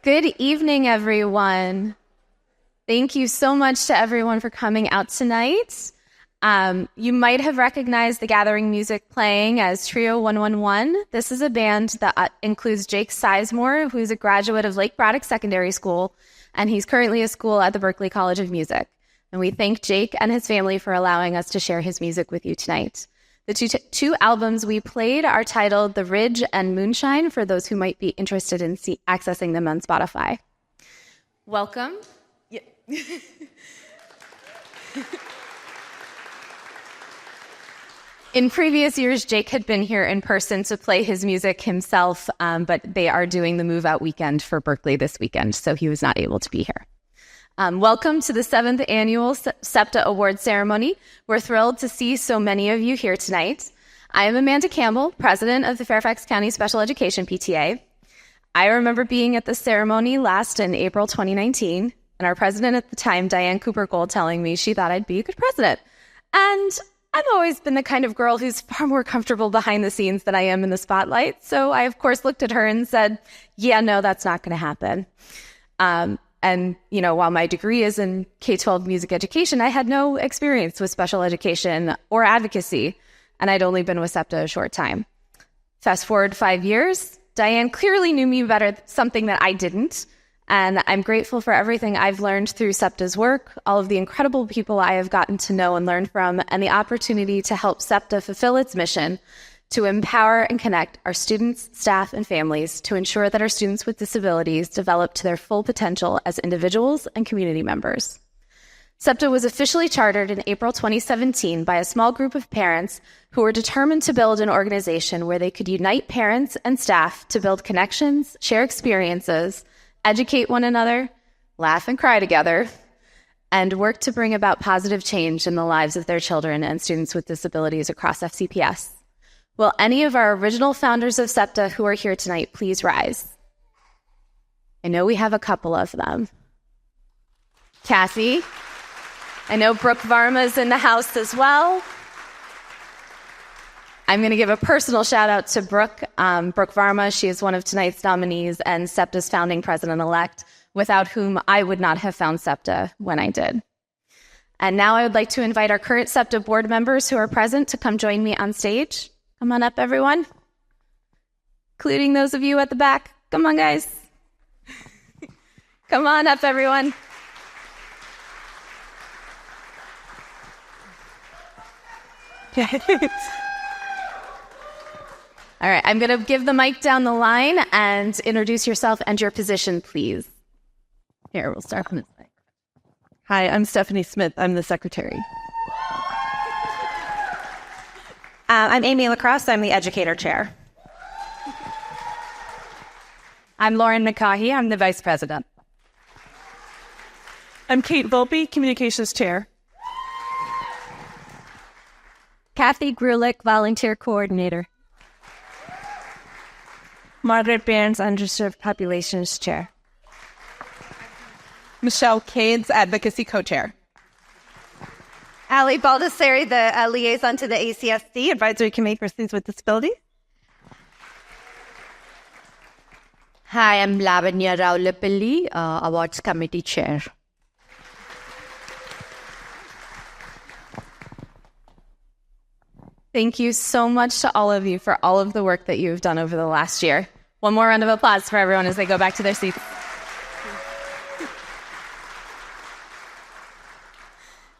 Good evening, everyone. Thank you so much to everyone for coming out tonight. You might have recognized the gathering music playing as Trio 111. This is a band that includes Jake Sizemore, who's a graduate of Lake Braddock Secondary School, and he's currently a school at the Berklee College of Music. And we thank Jake and his family for allowing us to share his music with you tonight. The two albums we played are titled The Ridge and Moonshine, for those who might be interested in accessing them on Spotify. Welcome. Yeah. In previous years, Jake had been here in person to play his music himself, but they are doing the move-out weekend for Berklee this weekend, so he was not able to be here. Welcome to the 7th Annual SEPTA Awards Ceremony. We're thrilled to see so many of you here tonight. I am Amanda Campbell, president of the Fairfax County Special Education PTA. I remember being at the ceremony last in April 2019, and our president at the time, Diane Cooper-Gold, telling me she thought I'd be a good president. And I've always been the kind of girl who's far more comfortable behind the scenes than I am in the spotlight. So I, of course, looked at her and said, yeah, no, that's not going to happen. And, you know, while my degree is in K-12 music education, I had no experience with special education or advocacy, and I'd only been with SEPTA a short time. Fast forward 5 years, Diane clearly knew me better, something that I didn't, and I'm grateful for everything I've learned through SEPTA's work, all of the incredible people I have gotten to know and learn from, and the opportunity to help SEPTA fulfill its mission to empower and connect our students, staff, and families to ensure that our students with disabilities develop to their full potential as individuals and community members. SEPTA was officially chartered in April 2017 by a small group of parents who were determined to build an organization where they could unite parents and staff to build connections, share experiences, educate one another, laugh and cry together, and work to bring about positive change in the lives of their children and students with disabilities across FCPS. Will any of our original founders of SEPTA who are here tonight please rise? I know we have a couple of them. Cassie. I know Brooke Varma is in the house as well. I'm going to give a personal shout out to Brooke. Brooke Varma, she is one of tonight's nominees and SEPTA's founding president-elect, without whom I would not have found SEPTA when I did. And now I would like to invite our current SEPTA board members who are present to come join me on stage. Come on up, everyone, including those of you at the back. Come on, guys. Come on up, everyone. All right, I'm going to give the mic down the line and introduce yourself and your position, please. Here, we'll start from this side. Hi, I'm Stephanie Smith. I'm the secretary. I'm Amy Lacrosse. I'm the educator chair. I'm Lauren McCaughey. I'm the vice president. I'm Kate Volpe, communications chair. Kathy Grulick, volunteer coordinator. Margaret Barnes, underserved populations chair. Michelle Cades, advocacy co-chair. Ali Baldessari, the liaison to the ACSD, Advisory Committee for Students with Disabilities. Hi, I'm Lavanya Raulapalli, Awards Committee Chair. Thank you so much to all of you for all of the work that you've done over the last year. One more round of applause for everyone as they go back to their seats.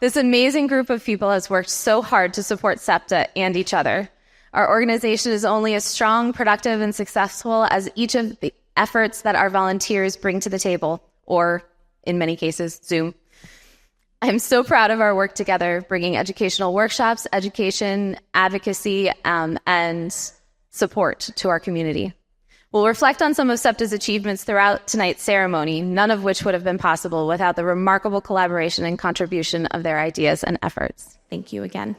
This amazing group of people has worked so hard to support SEPTA and each other. Our organization is only as strong, productive, and successful as each of the efforts that our volunteers bring to the table, or in many cases, Zoom. I'm so proud of our work together, bringing educational workshops, education, advocacy, and support to our community. We'll reflect on some of SEPTA's achievements throughout tonight's ceremony, none of which would have been possible without the remarkable collaboration and contribution of their ideas and efforts. Thank you again.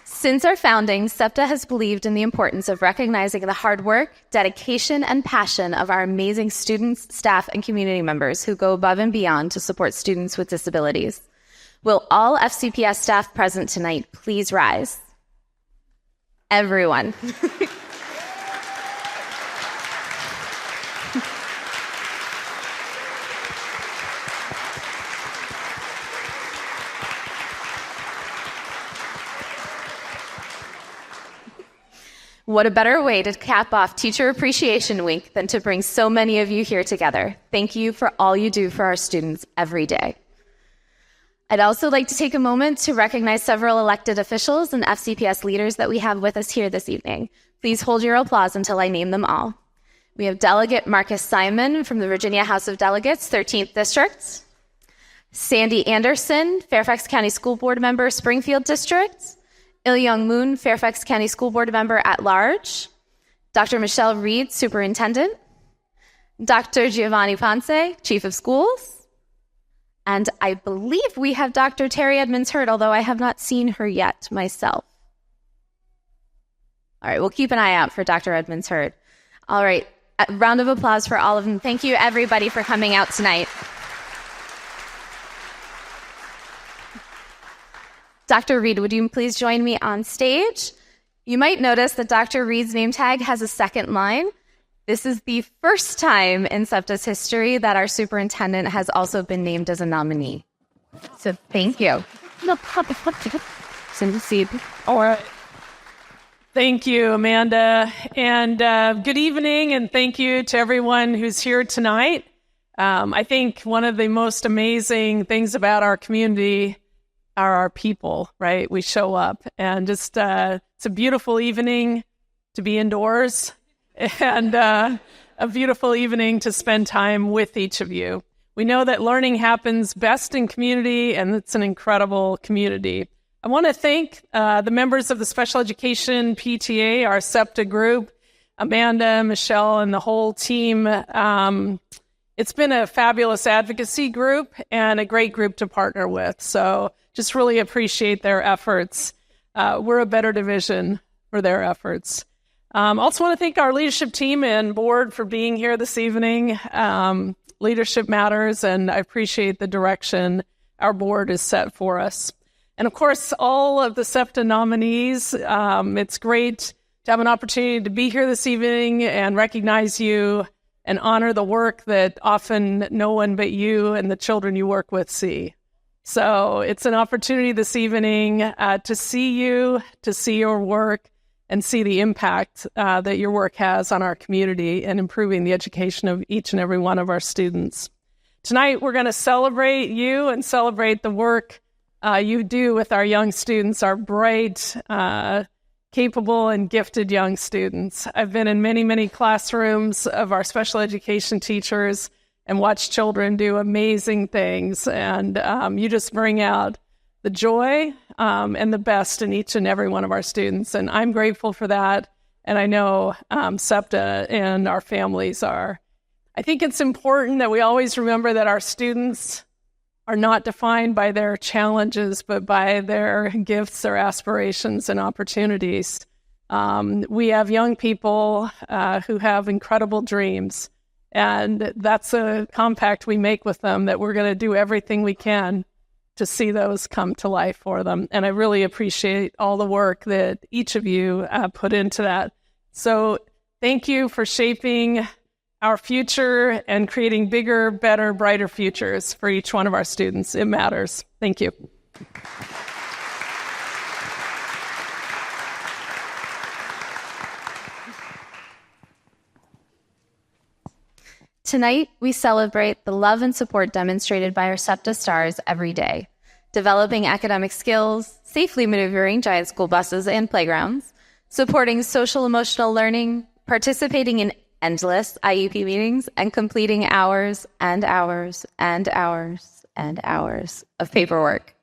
Since our founding, SEPTA has believed in the importance of recognizing the hard work, dedication, and passion of our amazing students, staff, and community members who go above and beyond to support students with disabilities. Will all FCPS staff present tonight please rise? Everyone. What a better way to cap off Teacher Appreciation Week than to bring so many of you here together. Thank you for all you do for our students every day. I'd also like to take a moment to recognize several elected officials and FCPS leaders that we have with us here this evening. Please hold your applause until I name them all. We have Delegate Marcus Simon from the Virginia House of Delegates, 13th District. Sandy Anderson, Fairfax County School Board Member, Springfield District. Il-Young Moon, Fairfax County School Board Member at Large. Dr. Michelle Reed, Superintendent. Dr. Giovanni Ponce, Chief of Schools. And I believe we have Dr. Terry Edmonds-Hurd, although I have not seen her yet myself. All right, we'll keep an eye out for Dr. Edmonds-Hurd. All right, a round of applause for all of them. Thank you, everybody, for coming out tonight. Dr. Reed, would you please join me on stage? You might notice that Dr. Reed's name tag has a second line. This is the first time in SEPTA's history that our superintendent has also been named as a nominee. So thank you. All right. Thank you, Amanda. And good evening, and thank you to everyone who's here tonight. I think one of the most amazing things about our community are our people, right? We show up, and just it's a beautiful evening to be indoors, and a beautiful evening to spend time with each of you. We know that learning happens best in community, and it's an incredible community. I want to thank the members of the Special Education PTA, our SEPTA group, Amanda, Michelle, and the whole team. It's been a fabulous advocacy group and a great group to partner with. So just really appreciate their efforts. We're a better division for their efforts. Also want to thank our leadership team and board for being here this evening. Leadership matters, and I appreciate the direction our board has set for us. And of course, all of the SEPTA nominees, it's great to have an opportunity to be here this evening and recognize you and honor the work that often no one but you and the children you work with see. So it's an opportunity this evening to see you, to see your work, and see the impact that your work has on our community and improving the education of each and every one of our students. Tonight, we're going to celebrate you and celebrate the work you do with our young students, our bright, capable, and gifted young students. I've been in many, many classrooms of our special education teachers and watched children do amazing things. And you just bring out the joy and the best in each and every one of our students. And I'm grateful for that. And I know SEPTA and our families are. I think it's important that we always remember that our students are not defined by their challenges, but by their gifts, their aspirations, and opportunities. We have young people who have incredible dreams, and that's a compact we make with them that we're going to do everything we can to see those come to life for them. And I really appreciate all the work that each of you put into that. So thank you for shaping our future and creating bigger, better, brighter futures for each one of our students. It matters. Thank you. Tonight, we celebrate the love and support demonstrated by our SEPTA stars every day, developing academic skills, safely maneuvering giant school buses and playgrounds, supporting social-emotional learning, participating in endless IEP meetings, and completing hours and hours and hours and hours of paperwork.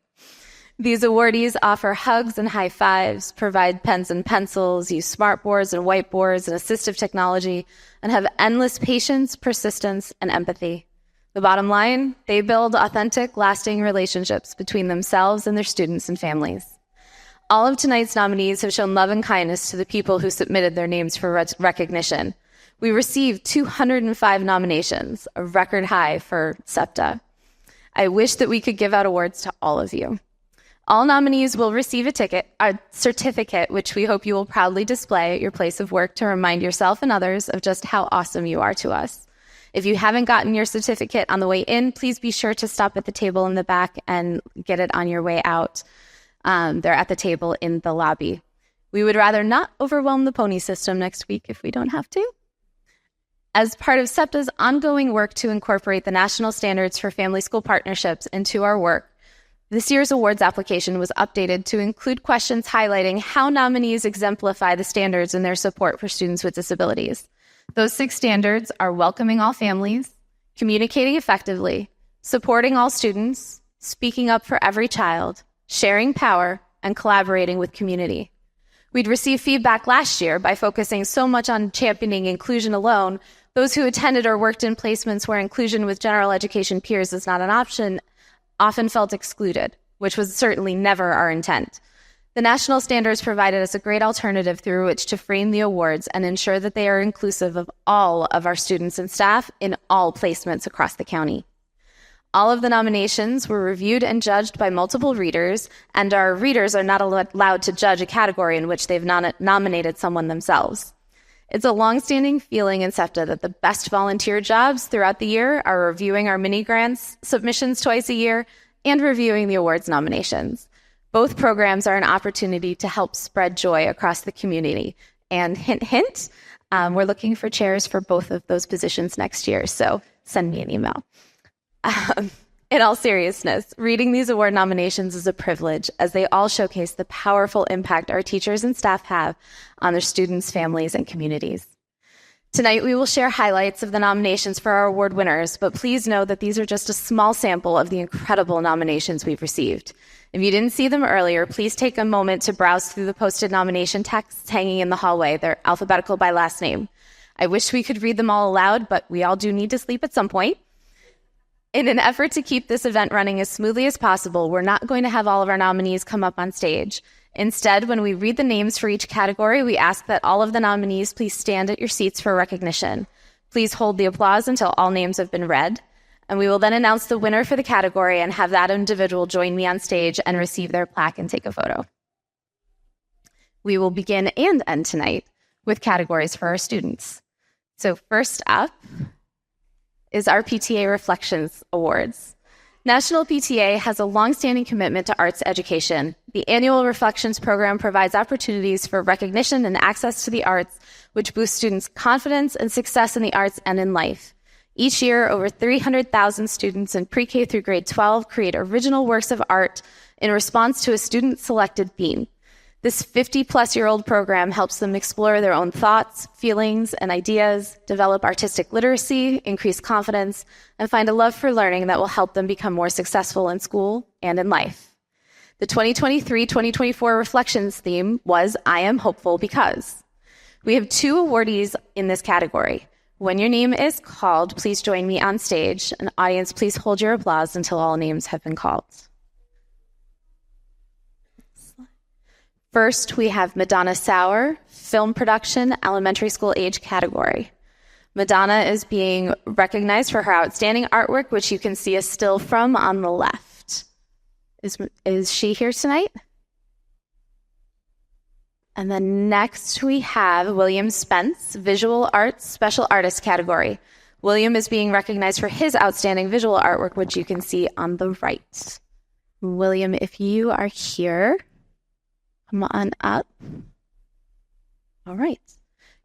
These awardees offer hugs and high fives, provide pens and pencils, use smartboards and whiteboards and assistive technology, and have endless patience, persistence, and empathy. The bottom line, they build authentic, lasting relationships between themselves and their students and families. All of tonight's nominees have shown love and kindness to the people who submitted their names for recognition. We received 205 nominations, a record high for SEPTA. I wish that we could give out awards to all of you. All nominees will receive a certificate, which we hope you will proudly display at your place of work to remind yourself and others of just how awesome you are to us. If you haven't gotten your certificate on the way in, please be sure to stop at the table in the back and get it on your way out. They're at the table in the lobby. We would rather not overwhelm the pony system next week if we don't have to. As part of SEPTA's ongoing work to incorporate the national standards for family school partnerships into our work, this year's awards application was updated to include questions highlighting how nominees exemplify the standards in their support for students with disabilities. Those 6 standards are welcoming all families, communicating effectively, supporting all students, speaking up for every child, sharing power, and collaborating with community. We'd received feedback last year by focusing so much on championing inclusion alone. Those who attended or worked in placements where inclusion with general education peers is not an option often felt excluded, which was certainly never our intent. The national standards provided us a great alternative through which to frame the awards and ensure that they are inclusive of all of our students and staff in all placements across the county. All of the nominations were reviewed and judged by multiple readers, and our readers are not allowed to judge a category in which they've nominated someone themselves. It's a longstanding feeling in SEPTA that the best volunteer jobs throughout the year are reviewing our mini grants submissions twice a year and reviewing the awards nominations. Both programs are an opportunity to help spread joy across the community. And hint, hint, we're looking for chairs for both of those positions next year, so send me an email. In all seriousness, reading these award nominations is a privilege, as they all showcase the powerful impact our teachers and staff have on their students, families, and communities. Tonight, we will share highlights of the nominations for our award winners, but please know that these are just a small sample of the incredible nominations we've received. If you didn't see them earlier, please take a moment to browse through the posted nomination texts hanging in the hallway. They're alphabetical by last name. I wish we could read them all aloud, but we all do need to sleep at some point. In an effort to keep this event running as smoothly as possible, we're not going to have all of our nominees come up on stage. Instead, when we read the names for each category, we ask that all of the nominees please stand at your seats for recognition. Please hold the applause until all names have been read, and we will then announce the winner for the category and have that individual join me on stage and receive their plaque and take a photo. We will begin and end tonight with categories for our students. So first up is our PTA Reflections Awards. National PTA has a longstanding commitment to arts education. The annual Reflections program provides opportunities for recognition and access to the arts, which boosts students' confidence and success in the arts and in life. Each year, over 300,000 students in pre-K through grade 12 create original works of art in response to a student-selected theme. This 50-plus-year-old program helps them explore their own thoughts, feelings, and ideas, develop artistic literacy, increase confidence, and find a love for learning that will help them become more successful in school and in life. The 2023-2024 Reflections theme was I Am Hopeful Because. We have 2 awardees in this category. When your name is called, please join me on stage. And audience, please hold your applause until all names have been called. First, we have Madonna Sauer, Film Production, Elementary School Age category. Madonna is being recognized for her outstanding artwork, which you can see a still from on the left. Is she here tonight? And then next we have William Spence, Visual Arts Special Artist category. William is being recognized for his outstanding visual artwork, which you can see on the right. William, if you are here, come on up. All right.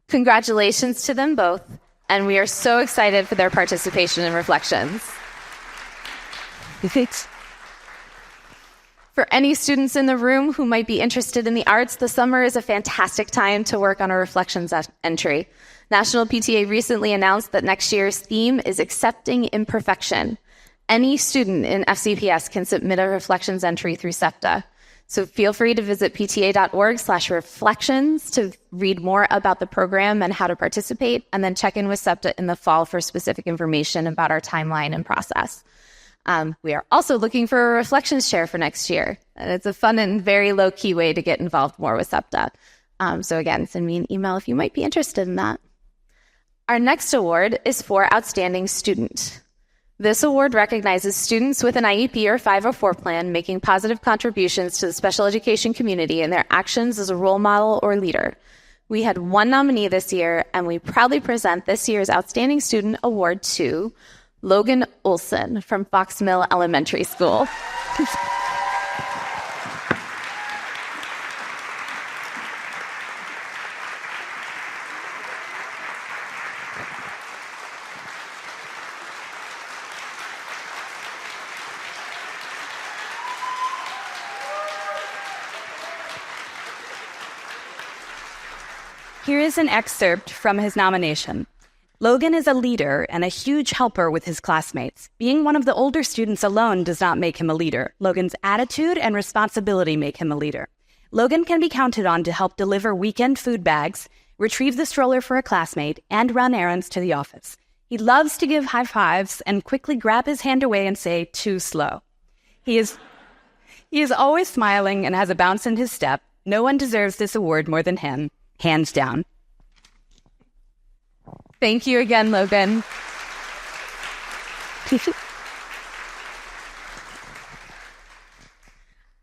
Congratulations to them both, and we are so excited for their participation in Reflections. For any students in the room who might be interested in the arts, the summer is a fantastic time to work on a Reflections entry. National PTA recently announced that next year's theme is Accepting Imperfection. Any student in FCPS can submit a Reflections entry through SEPTA. So feel free to visit pta.org/reflections to read more about the program and how to participate, and then check in with SEPTA in the fall for specific information about our timeline and process. We are also looking for a Reflections chair for next year. And it's a fun and very low-key way to get involved more with SEPTA. So again, send me an email if you might be interested in that. Our next award is for Outstanding Student. This award recognizes students with an IEP or 504 plan making positive contributions to the special education community and their actions as a role model or leader. We had 1 nominee this year, and we proudly present this year's Outstanding Student Award to Logan Olson from Fox Mill Elementary School. Here is an excerpt from his nomination. Logan is a leader and a huge helper with his classmates. Being one of the older students alone does not make him a leader. Logan's attitude and responsibility make him a leader. Logan can be counted on to help deliver weekend food bags, retrieve the stroller for a classmate, and run errands to the office. He loves to give high fives and quickly grab his hand away and say, "Too slow." He is always smiling and has a bounce in his step. No one deserves this award more than him, hands down. Thank you again, Logan.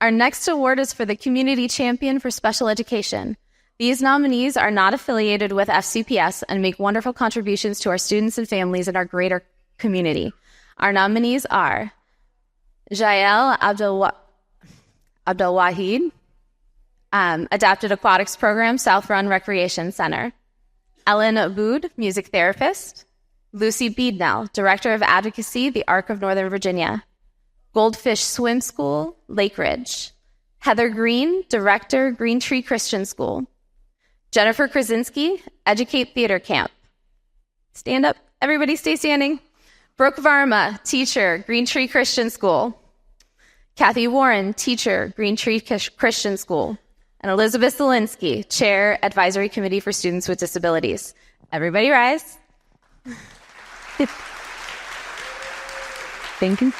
Our next award is for the Community Champion for Special Education. These nominees are not affiliated with FCPS and make wonderful contributions to our students and families in our greater community. Our nominees are Jael Abdelwahid, Adapted Aquatics Program, South Run Recreation Center. Ellen Aboud, music therapist. Lucy Beednell, Director of Advocacy, the Arc of Northern Virginia. Goldfish Swim School, Lake Ridge. Heather Green, Director, Green Tree Christian School. Jennifer Krasinski, Educate Theater Camp. Stand up, everybody stay standing. Brooke Varma, Teacher, Green Tree Christian School. Kathy Warren, Teacher, Green Tree Christian School. And Elizabeth Zielinski, Chair, Advisory Committee for Students with Disabilities. Everybody rise. Thank you.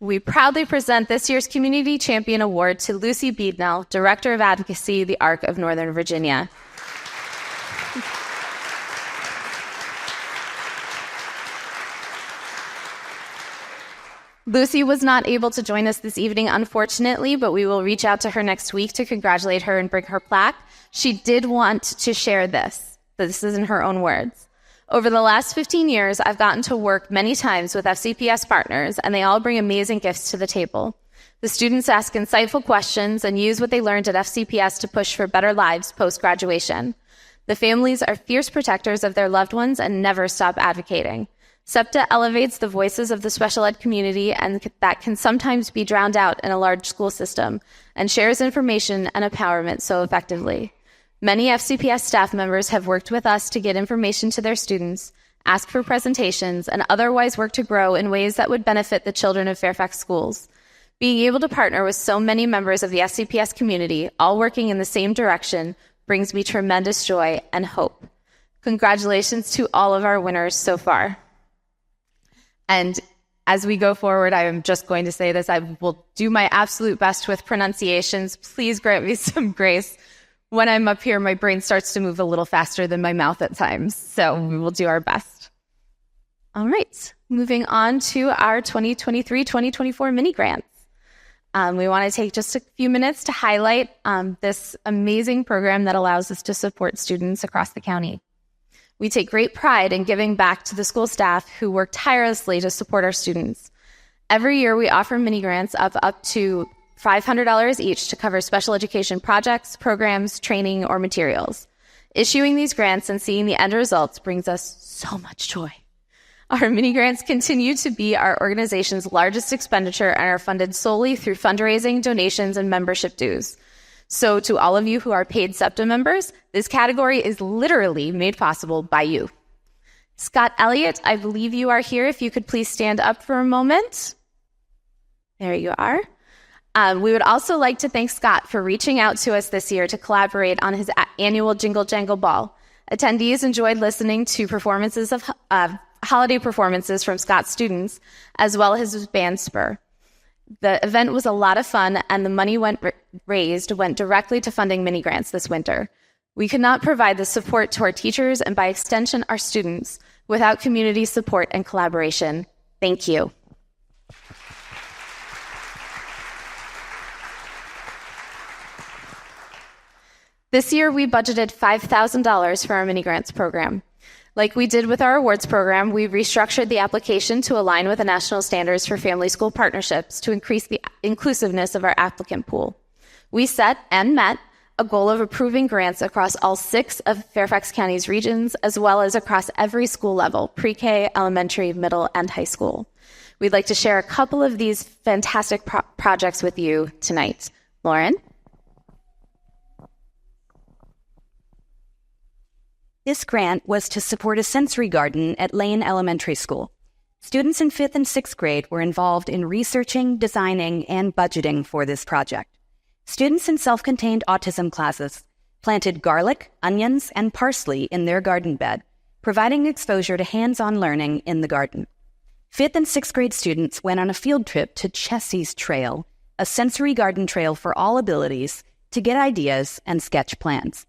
We proudly present this year's Community Champion Award to Lucy Beednell, Director of Advocacy, the Arc of Northern Virginia. Lucy was not able to join us this evening, unfortunately, but we will reach out to her next week to congratulate her and bring her plaque. She did want to share this. This is in her own words. Over the last 15 years, I've gotten to work many times with FCPS partners, and they all bring amazing gifts to the table. The students ask insightful questions and use what they learned at FCPS to push for better lives post-graduation. The families are fierce protectors of their loved ones and never stop advocating. SEPTA elevates the voices of the special ed community and that can sometimes be drowned out in a large school system, and shares information and empowerment so effectively. Many FCPS staff members have worked with us to get information to their students, ask for presentations, and otherwise work to grow in ways that would benefit the children of Fairfax schools. Being able to partner with so many members of the FCPS community, all working in the same direction, brings me tremendous joy and hope. Congratulations to all of our winners so far. And as we go forward, I am just going to say this. I will do my absolute best with pronunciations. Please grant me some grace. When I'm up here, my brain starts to move a little faster than my mouth at times. So we will do our best. All right. Moving on to our 2023-2024 mini grants. We want to take just a few minutes to highlight this amazing program that allows us to support students across the county. We take great pride in giving back to the school staff who work tirelessly to support our students. Every year, we offer mini grants of up to $500 each to cover special education projects, programs, training, or materials. Issuing these grants and seeing the end results brings us so much joy. Our mini grants continue to be our organization's largest expenditure and are funded solely through fundraising, donations, and membership dues. So to all of you who are paid SEPTA members, this category is literally made possible by you. Scott Elliott, I believe you are here. If you could please stand up for a moment. There you are. We would also like to thank Scott for reaching out to us this year to collaborate on his annual Jingle Jangle Ball. Attendees enjoyed listening to performances of holiday performances from Scott's students, as well as his band Spur. The event was a lot of fun, and the money raised went directly to funding mini grants this winter. We could not provide the support to our teachers and, by extension, our students without community support and collaboration. Thank you. This year, we budgeted $5,000 for our mini grants program. Like we did with our awards program, we restructured the application to align with the national standards for family school partnerships to increase the inclusiveness of our applicant pool. We set and met a goal of approving grants across all 6 of Fairfax County's regions, as well as across every school level, pre-K, elementary, middle, and high school. We'd like to share a couple of these fantastic projects with you tonight. Lauren. This grant was to support a sensory garden at Lane Elementary School. Students in 5th and 6th grade were involved in researching, designing, and budgeting for this project. Students in self-contained autism classes planted garlic, onions, and parsley in their garden bed, providing exposure to hands-on learning in the garden. 5th and 6th grade students went on a field trip to Chessie's Trail, a sensory garden trail for all abilities, to get ideas and sketch plans.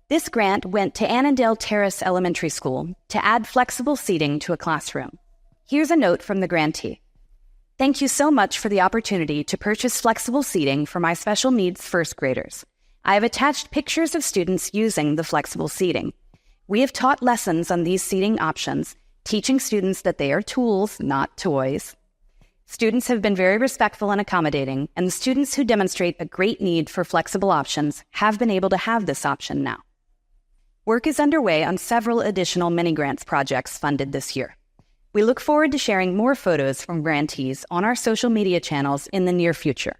This grant went to Annandale Terrace Elementary School to add flexible seating to a classroom. Here's a note from the grantee. Thank you so much for the opportunity to purchase flexible seating for my special needs first graders. I have attached pictures of students using the flexible seating. We have taught lessons on these seating options, teaching students that they are tools, not toys. Students have been very respectful and accommodating, and the students who demonstrate a great need for flexible options have been able to have this option now. Work is underway on several additional mini-grants projects funded this year. We look forward to sharing more photos from grantees on our social media channels in the near future.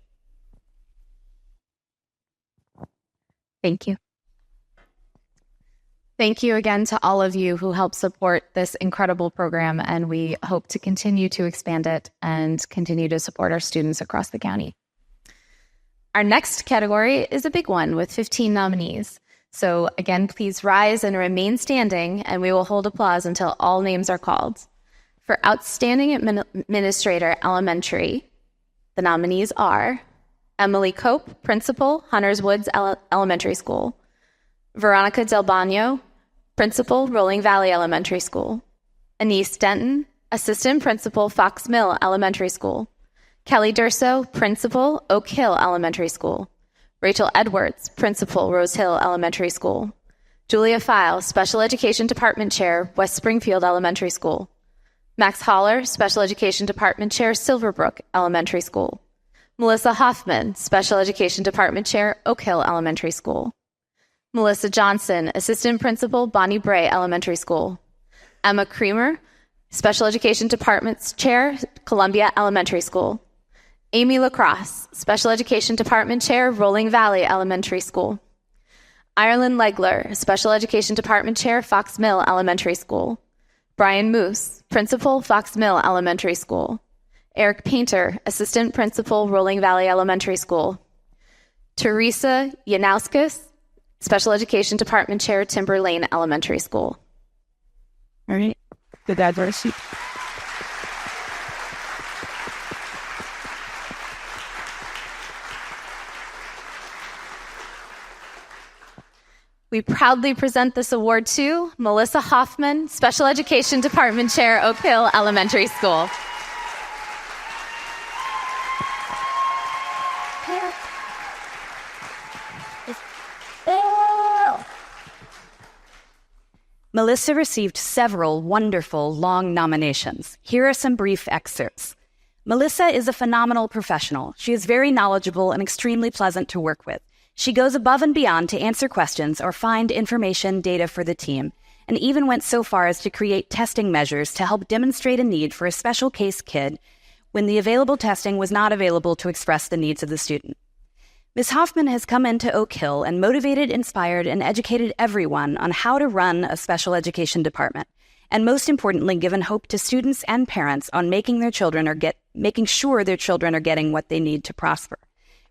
Thank you. Thank you again to all of you who help support this incredible program, and we hope to continue to expand it and continue to support our students across the county. Our next category is a big one with 15 nominees. So again, please rise and remain standing, and we will hold applause until all names are called. For Outstanding Administrator Elementary, the nominees are Emily Cope, Principal, Hunters Woods Elementary School; Veronica Del Bagno, Principal, Rolling Valley Elementary School; Anise Denton, Assistant Principal, Fox Mill Elementary School; Kelly Durso, Principal, Oak Hill Elementary School; Rachel Edwards, Principal, Rose Hill Elementary School; Julia File, Special Education Department Chair, West Springfield Elementary School; Max Holler, Special Education Department Chair, Silverbrook Elementary School; Melissa Hoffman, Special Education Department Chair, Oak Hill Elementary School; Melissa Johnson, Assistant Principal, Bonnie Bray Elementary School; Emma Creamer, Special Education Department Chair, Columbia Elementary School; Amy Lacrosse, Special Education Department Chair, Rolling Valley Elementary School; Ireland Legler, Special Education Department Chair, Fox Mill Elementary School; Brian Moose, Principal, Fox Mill Elementary School; Eric Painter, Assistant Principal, Rolling Valley Elementary School; Teresa Yanauskas, Special Education Department Chair, Timber Lane Elementary School. All right. The diversity. We proudly present this award to Melissa Hoffman, Special Education Department Chair, Oak Hill Elementary School. Melissa received several wonderful long nominations. Here are some brief excerpts. Melissa is a phenomenal professional. She is very knowledgeable and extremely pleasant to work with. She goes above and beyond to answer questions or find information data for the team, and even went so far as to create testing measures to help demonstrate a need for a special case kid when the available testing was not available to express the needs of the student. Ms. Hoffman has come into Oak Hill and motivated, inspired, and educated everyone on how to run a special education department, and most importantly, given hope to students and parents on making sure their children are getting what they need to prosper.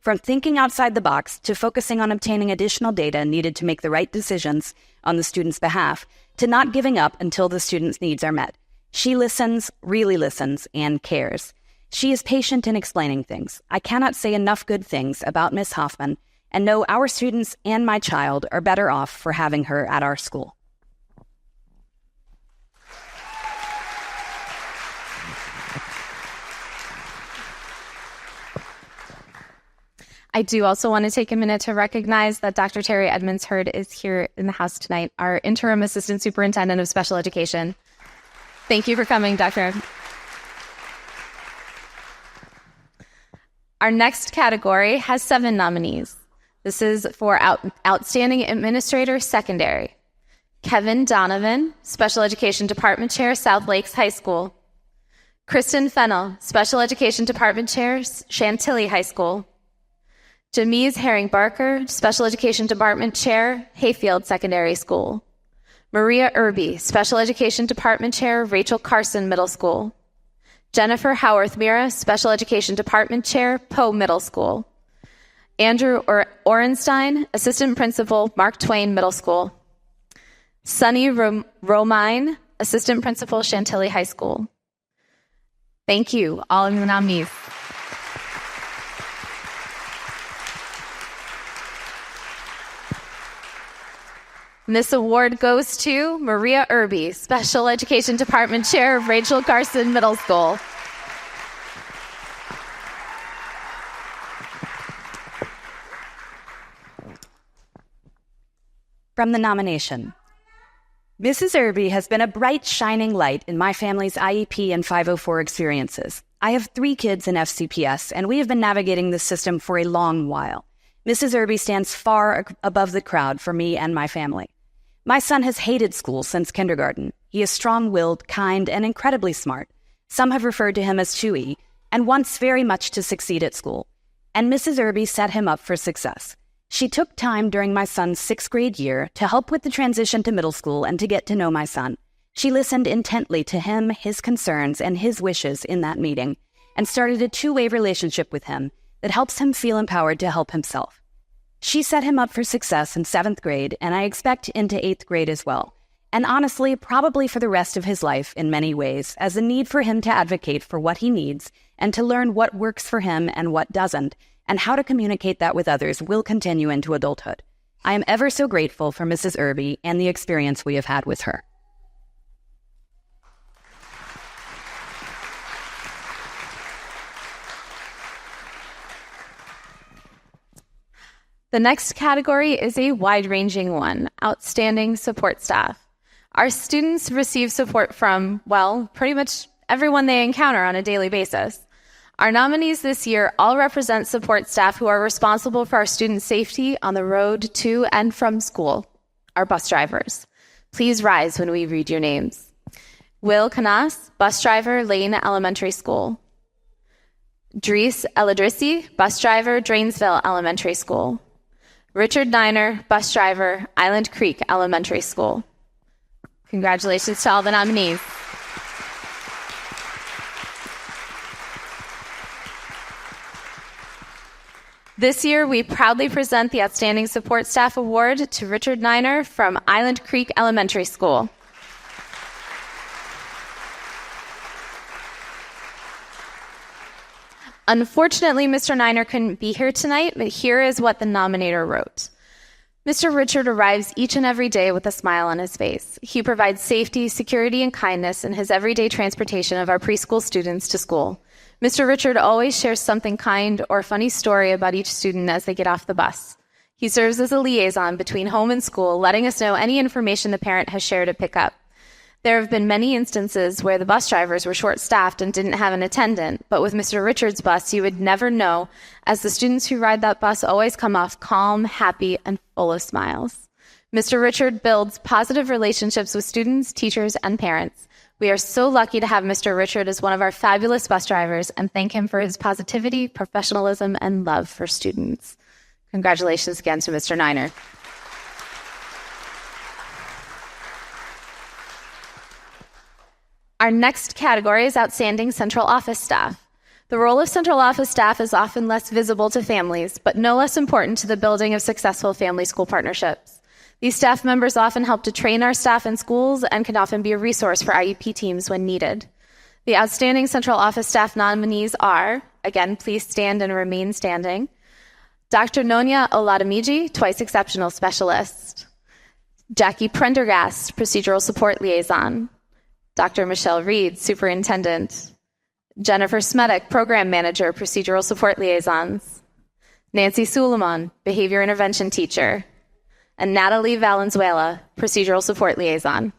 From thinking outside the box to focusing on obtaining additional data needed to make the right decisions on the student's behalf, to not giving up until the student's needs are met. She listens, really listens, and cares. She is patient in explaining things. I cannot say enough good things about Ms. Hoffman, and know our students and my child are better off for having her at our school. I do also want to take a minute to recognize that Dr. Terry Edmonds-Hurd is here in the house tonight, our Interim Assistant Superintendent of Special Education. Thank you for coming, Dr. Our next category has 7 nominees. This is for Outstanding Administrator Secondary. Kevin Donovan, Special Education Department Chair, South Lakes High School. Kristen Fennell, Special Education Department Chair, Chantilly High School. Jamise Herring-Barker, Special Education Department Chair, Hayfield Secondary School. Maria Irby, Special Education Department Chair, Rachel Carson Middle School. Jennifer Howarth-Mira, Special Education Department Chair, Poe Middle School. Andrew Orenstein, Assistant Principal, Mark Twain Middle School. Sunny Romine, Assistant Principal, Chantilly High School. Thank you, all of the nominees. And this award goes to Maria Irby, Special Education Department Chair, Rachel Carson Middle School. From the nomination. Mrs. Irby has been a bright, shining light in my family's IEP and 504 experiences. I have 3 kids in FCPS, and we have been navigating this system for a long while. Mrs. Irby stands far above the crowd for me and my family. My son has hated school since kindergarten. He is strong-willed, kind, and incredibly smart. Some have referred to him as Chewy, and wants very much to succeed at school. And Mrs. Irby set him up for success. She took time during my son's 6th grade year to help with the transition to middle school and to get to know my son. She listened intently to him, his concerns, and his wishes in that meeting, and started a 2-way relationship with him that helps him feel empowered to help himself. She set him up for success in 7th grade, and I expect into 8th grade as well. And honestly, probably for the rest of his life in many ways, as a need for him to advocate for what he needs and to learn what works for him and what doesn't, and how to communicate that with others will continue into adulthood. I am ever so grateful for Mrs. Irby and the experience we have had with her. The next category is a wide-ranging one, outstanding support staff. Our students receive support from, well, pretty much everyone they encounter on a daily basis. Our nominees this year all represent support staff who are responsible for our students' safety on the road to and from school, our bus drivers. Please rise when we read your names. Will Canas, bus driver, Lane Elementary School. Dries Eladrissi, bus driver, Drainsville Elementary School. Richard Niner, bus driver, Island Creek Elementary School. Congratulations to all the nominees. This year, we proudly present the Outstanding Support Staff Award to Richard Niner from Island Creek Elementary School. Unfortunately, Mr. Niner couldn't be here tonight, but here is what the nominator wrote. Mr. Richard arrives each and every day with a smile on his face. He provides safety, security, and kindness in his everyday transportation of our preschool students to school. Mr. Richard always shares something kind or funny story about each student as they get off the bus. He serves as a liaison between home and school, letting us know any information the parent has shared at pickup. There have been many instances where the bus drivers were short-staffed and didn't have an attendant, but with Mr. Richard's bus, you would never know, as the students who ride that bus always come off calm, happy, and full of smiles. Mr. Richard builds positive relationships with students, teachers, and parents. We are so lucky to have Mr. Richard as one of our fabulous bus drivers and thank him for his positivity, professionalism, and love for students. Congratulations again to Mr. Niner. Our next category is Outstanding Central Office Staff. The role of central office staff is often less visible to families, but no less important to the building of successful family-school partnerships. These staff members often help to train our staff in schools and can often be a resource for IEP teams when needed. The Outstanding Central Office Staff nominees are, again, please stand and remain standing, Dr. Nonya Oladamiji, Twice Exceptional Specialist, Jackie Prendergast, Procedural Support Liaison, Dr. Michelle Reed, Superintendent, Jennifer Smedick, Program Manager, Procedural Support Liaisons, Nancy Suleiman, Behavior Intervention Teacher, and Natalie Valenzuela, Procedural Support Liaison.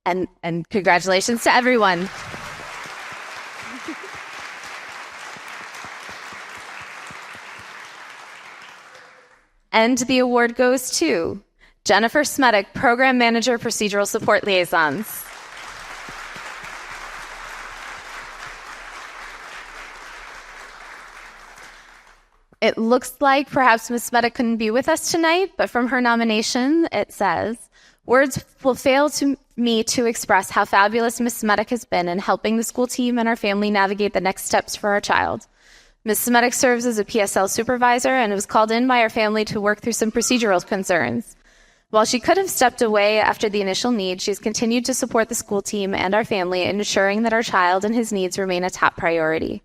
And congratulations to everyone. And the award goes to Jennifer Smedick, Program Manager, Procedural Support Liaisons. It looks like perhaps Ms. Smeta couldn't be with us tonight, but from her nomination, it says, "Words will fail to me to express how fabulous Ms. Smeta has been in helping the school team and our family navigate the next steps for our child. Ms. Smeta serves as a PSL supervisor and was called in by our family to work through some procedural concerns. While she could have stepped away after the initial need, she's continued to support the school team and our family in ensuring that our child and his needs remain a top priority.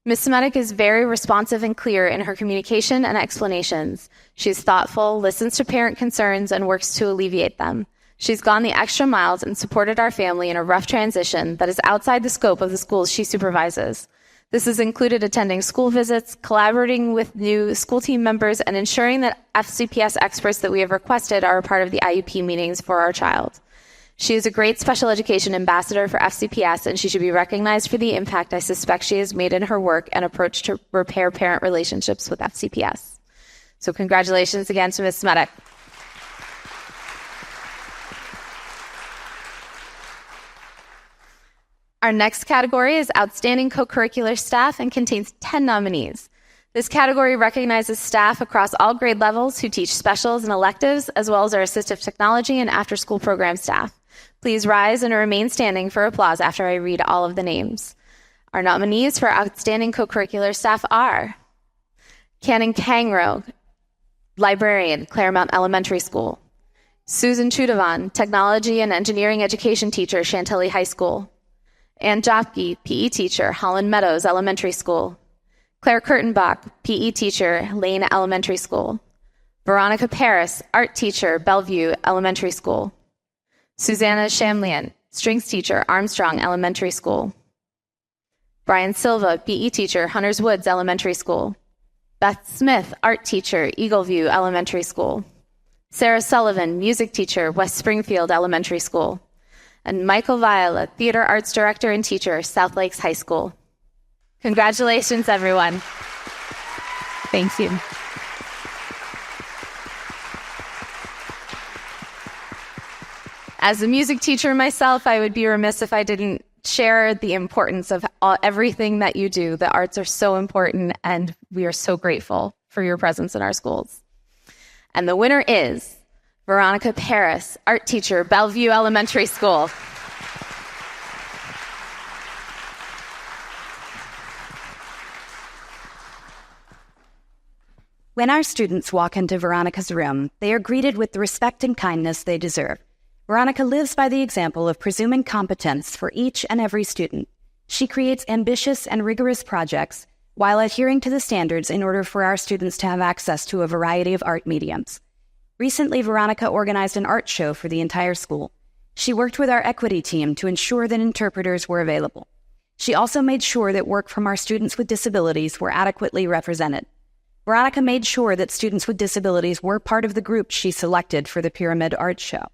Ms. Semitic is very responsive and clear in her communication and explanations. She's thoughtful, listens to parent concerns, and works to alleviate them. She's gone the extra miles and supported our family in a rough transition that is outside the scope of the schools she supervises. This has included attending school visits, collaborating with new school team members, and ensuring that FCPS experts that we have requested are a part of the IEP meetings for our child. She is a great special education ambassador for FCPS, and she should be recognized for the impact I suspect she has made in her work and approach to repair parent relationships with FCPS. So congratulations again to Ms. Smetic. Our next category is Outstanding Co-Curricular Staff and contains 10 nominees. This category recognizes staff across all grade levels who teach specials and electives, as well as our assistive technology and after-school program staff. Please rise and remain standing for applause after I read all of the names. Our nominees for Outstanding Co-Curricular Staff are Cannon Kangro, librarian, Claremont Elementary School. Susan Chudavan, technology and engineering education teacher, Chantilly High School. Ann Jopke, PE teacher, Holland Meadows Elementary School. Claire Kurtenbach, PE teacher, Lane Elementary School. Veronica Paris, art teacher, Bellevue Elementary School. Susanna Shamlian, strings teacher, Armstrong Elementary School. Brian Silva, PE teacher, Hunters Woods Elementary School. Beth Smith, art teacher, Eagleview Elementary School. Sarah Sullivan, music teacher, West Springfield Elementary School. And Michael Viola, theater arts director and teacher, South Lakes High School. Congratulations, everyone. Thank you. As a music teacher myself, I would be remiss if I didn't share the importance of everything that you do. The arts are so important, and we are so grateful for your presence in our schools. And the winner is Veronica Paris, art teacher, Bellevue Elementary School. When our students walk into Veronica's room, they are greeted with the respect and kindness they deserve. Veronica lives by the example of presuming competence for each and every student. She creates ambitious and rigorous projects while adhering to the standards in order for our students to have access to a variety of art mediums. Recently, Veronica organized an art show for the entire school. She worked with our equity team to ensure that interpreters were available. She also made sure that work from our students with disabilities were adequately represented. Veronica made sure that students with disabilities were part of the group she selected for the Pyramid Art Show.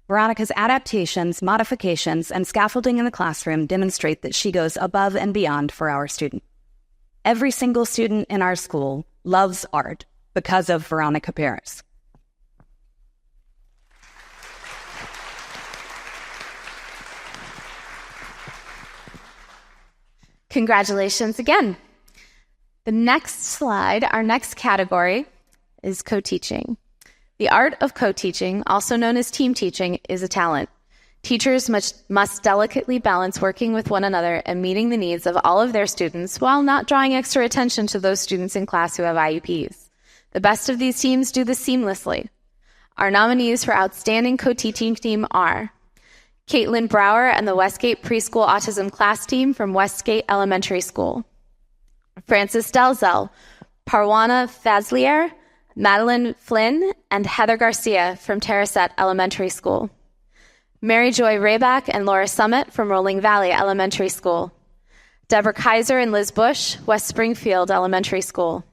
Veronica's adaptations, modifications, and scaffolding in the classroom demonstrate that she goes above and beyond for our students. Every single student in our school loves art because of Veronica Paris. Congratulations again. The next slide, our next category, is co-teaching. The art of co-teaching, also known as team teaching, is a talent. Teachers must delicately balance working with one another and meeting the needs of all of their students while not drawing extra attention to those students in class who have IEPs. The best of these teams do this seamlessly. Our nominees for Outstanding Co-Teaching Team are Caitlin Brower and the Westgate Preschool Autism Class Team from Westgate Elementary School. Frances Delzell, Parwana Fazlier, Madeline Flynn, and Heather Garcia from Terrasette Elementary School. Mary Joy Rayback and Laura Summit from Rolling Valley Elementary School. Deborah Kaiser and Liz Bush, West Springfield Elementary School.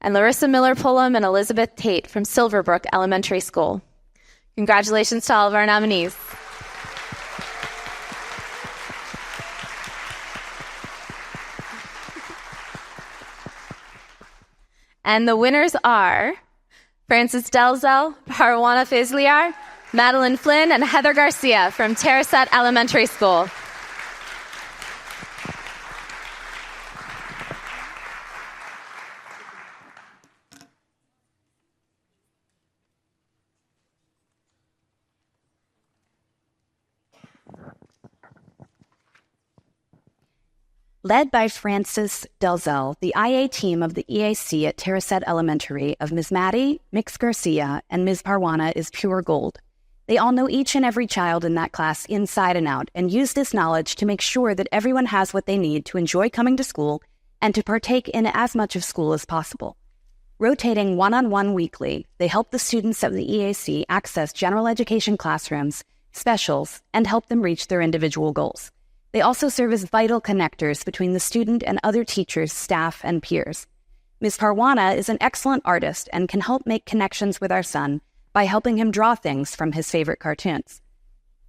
And Larissa Miller-Pullum and Elizabeth Tate from Silverbrook Elementary School. Congratulations to all of our nominees. And the winners are Frances Delzell, Parwana Fazliar, Madeline Flynn, and Heather Garcia from Terrasette Elementary School. Led by Frances Delzell, the IA team of the EAC at Terracet Elementary of Ms. Maddie, Mix Garcia, and Ms. Parwana is pure gold. They all know each and every child in that class inside and out and use this knowledge to make sure that everyone has what they need to enjoy coming to school and to partake in as much of school as possible. Rotating one-on-one weekly, they help the students of the EAC access general education classrooms, specials, and help them reach their individual goals. They also serve as vital connectors between the student and other teachers, staff, and peers. Ms. Parwana is an excellent artist and can help make connections with our son by helping him draw things from his favorite cartoons.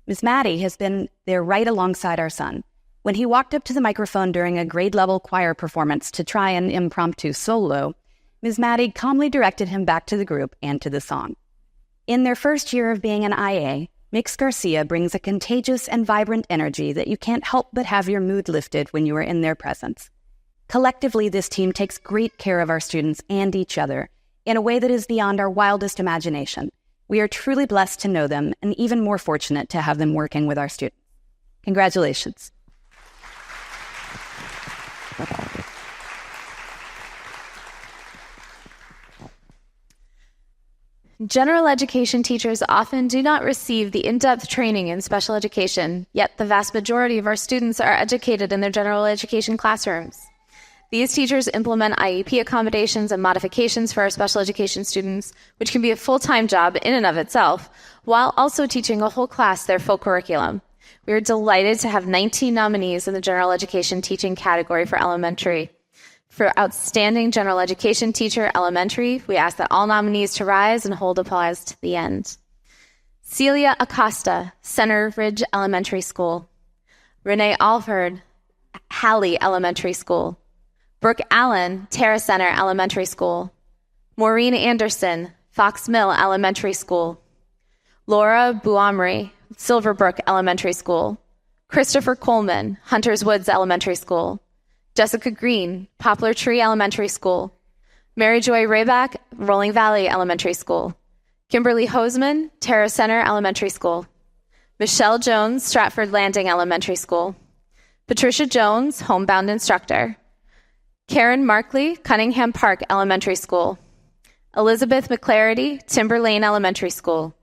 Ms. Maddie has been there right alongside our son. When he walked up to the microphone during a grade-level choir performance to try an impromptu solo, Ms. Maddie calmly directed him back to the group and to the song. In their first year of being an IA, Mix Garcia brings a contagious and vibrant energy that you can't help but have your mood lifted when you are in their presence. Collectively, this team takes great care of our students and each other in a way that is beyond our wildest imagination. We are truly blessed to know them and even more fortunate to have them working with our students. Congratulations. General education teachers often do not receive the in-depth training in special education, yet the vast majority of our students are educated in their general education classrooms. These teachers implement IEP accommodations and modifications for our special education students, which can be a full-time job in and of itself, while also teaching a whole class their full curriculum. We are delighted to have 19 nominees in the general education teaching category for elementary. For Outstanding General Education Teacher Elementary, we ask that all nominees to rise and hold applause to the end. Celia Acosta, Center Ridge Elementary School. Renee Alford, Halley Elementary School. Brooke Allen, Terra Center Elementary School. Maureen Anderson, Fox Mill Elementary School. Laura Buamri, Silverbrook Elementary School. Christopher Coleman, Hunters Woods Elementary School. Jessica Green, Poplar Tree Elementary School. Mary Joy Rayback, Rolling Valley Elementary School. Kimberly Hoseman, Terra Center Elementary School. Michelle Jones, Stratford Landing Elementary School. Patricia Jones, Homebound Instructor. Karen Markley, Cunningham Park Elementary School. Elizabeth McClarity, Timber Lane Elementary School.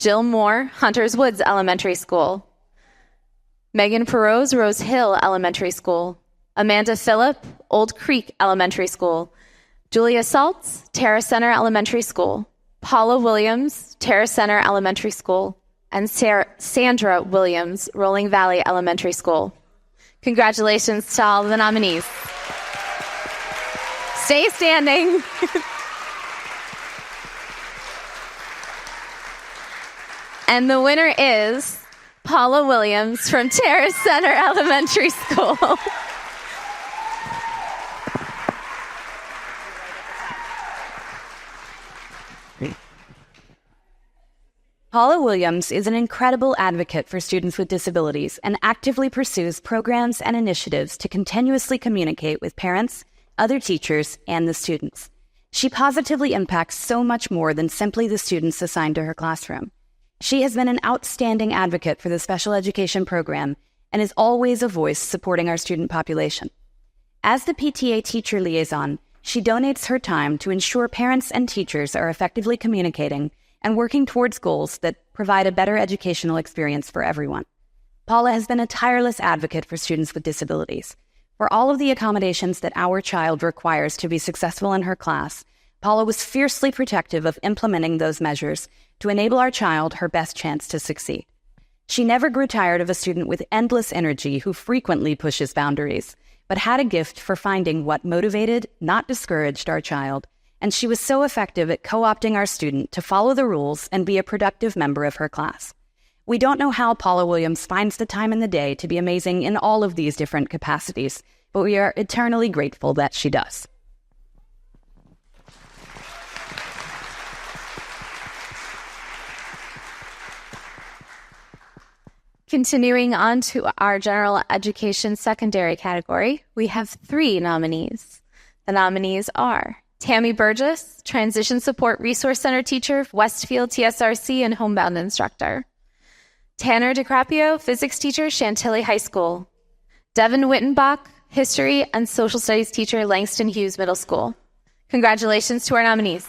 Jill Moore, Hunters Woods Elementary School. Megan Perrose, Rose Hill Elementary School. Amanda Phillip, Old Creek Elementary School. Julia Saltz, Terra Center Elementary School. Paula Williams, Terra Center Elementary School. And Sandra Williams, Rolling Valley Elementary School. Congratulations to all the nominees. Stay standing. And the winner is Paula Williams from Terra Center Elementary School. Paula Williams is an incredible advocate for students with disabilities and actively pursues programs and initiatives to continuously communicate with parents, other teachers, and the students. She positively impacts so much more than simply the students assigned to her classroom. She has been an outstanding advocate for the special education program and is always a voice supporting our student population. As the PTA teacher liaison, she donates her time to ensure parents and teachers are effectively communicating and working towards goals that provide a better educational experience for everyone. Paula has been a tireless advocate for students with disabilities. For all of the accommodations that our child requires to be successful in her class, Paula was fiercely protective of implementing those measures to enable our child her best chance to succeed. She never grew tired of a student with endless energy who frequently pushes boundaries, but had a gift for finding what motivated, not discouraged, our child, and she was so effective at co-opting our student to follow the rules and be a productive member of her class. We don't know how Paula Williams finds the time in the day to be amazing in all of these different capacities, but we are eternally grateful that she does. Continuing on to our general education secondary category, we have 3 nominees. The nominees are Tammy Burgess, Transition Support Resource Center Teacher, Westfield TSRC and Homebound Instructor. Tanner DiCrapio, Physics Teacher, Chantilly High School. Devin Wittenbach, history, and social studies teacher, Langston Hughes Middle School. Congratulations to our nominees.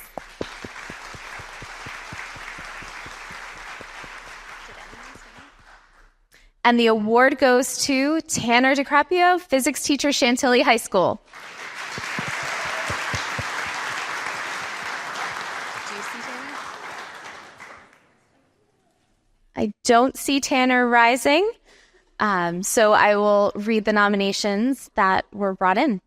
And the award goes to Tanner DiCaprio, physics teacher, Chantilly High School. Do you see Tanner? I don't see Tanner rising, so I will read the nominations that were brought in.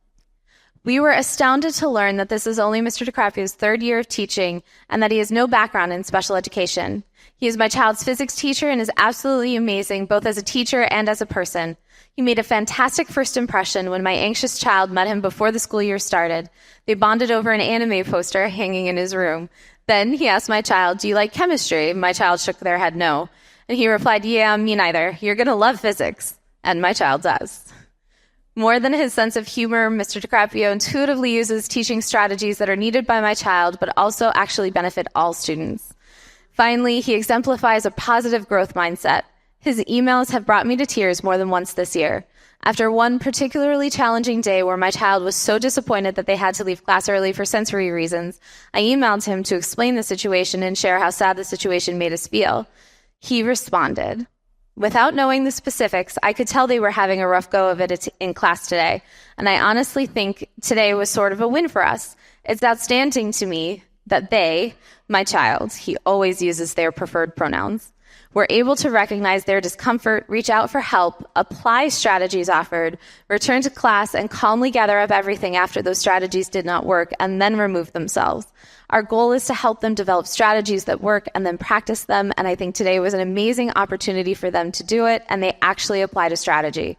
We were astounded to learn that this is only Mr. DiCaprio's third year of teaching and that he has no background in special education. He is my child's physics teacher and is absolutely amazing, both as a teacher and as a person. He made a fantastic first impression when my anxious child met him before the school year started. They bonded over an anime poster hanging in his room. Then he asked my child, "Do you like chemistry?" My child shook their head no. And he replied, "Yeah, me neither. You're going to love physics." And my child does. More than his sense of humor, Mr. DiCaprio intuitively uses teaching strategies that are needed by my child, but also actually benefit all students. Finally, he exemplifies a positive growth mindset. His emails have brought me to tears more than once this year. After one particularly challenging day where my child was so disappointed that they had to leave class early for sensory reasons, I emailed him to explain the situation and share how sad the situation made us feel. He responded. Without knowing the specifics, I could tell they were having a rough go of it in class today, and I honestly think today was sort of a win for us. It's outstanding to me that they, my child, he always uses their preferred pronouns, were able to recognize their discomfort, reach out for help, apply strategies offered, return to class, and calmly gather up everything after those strategies did not work, and then remove themselves. Our goal is to help them develop strategies that work and then practice them, and I think today was an amazing opportunity for them to do it, and they actually applied a strategy.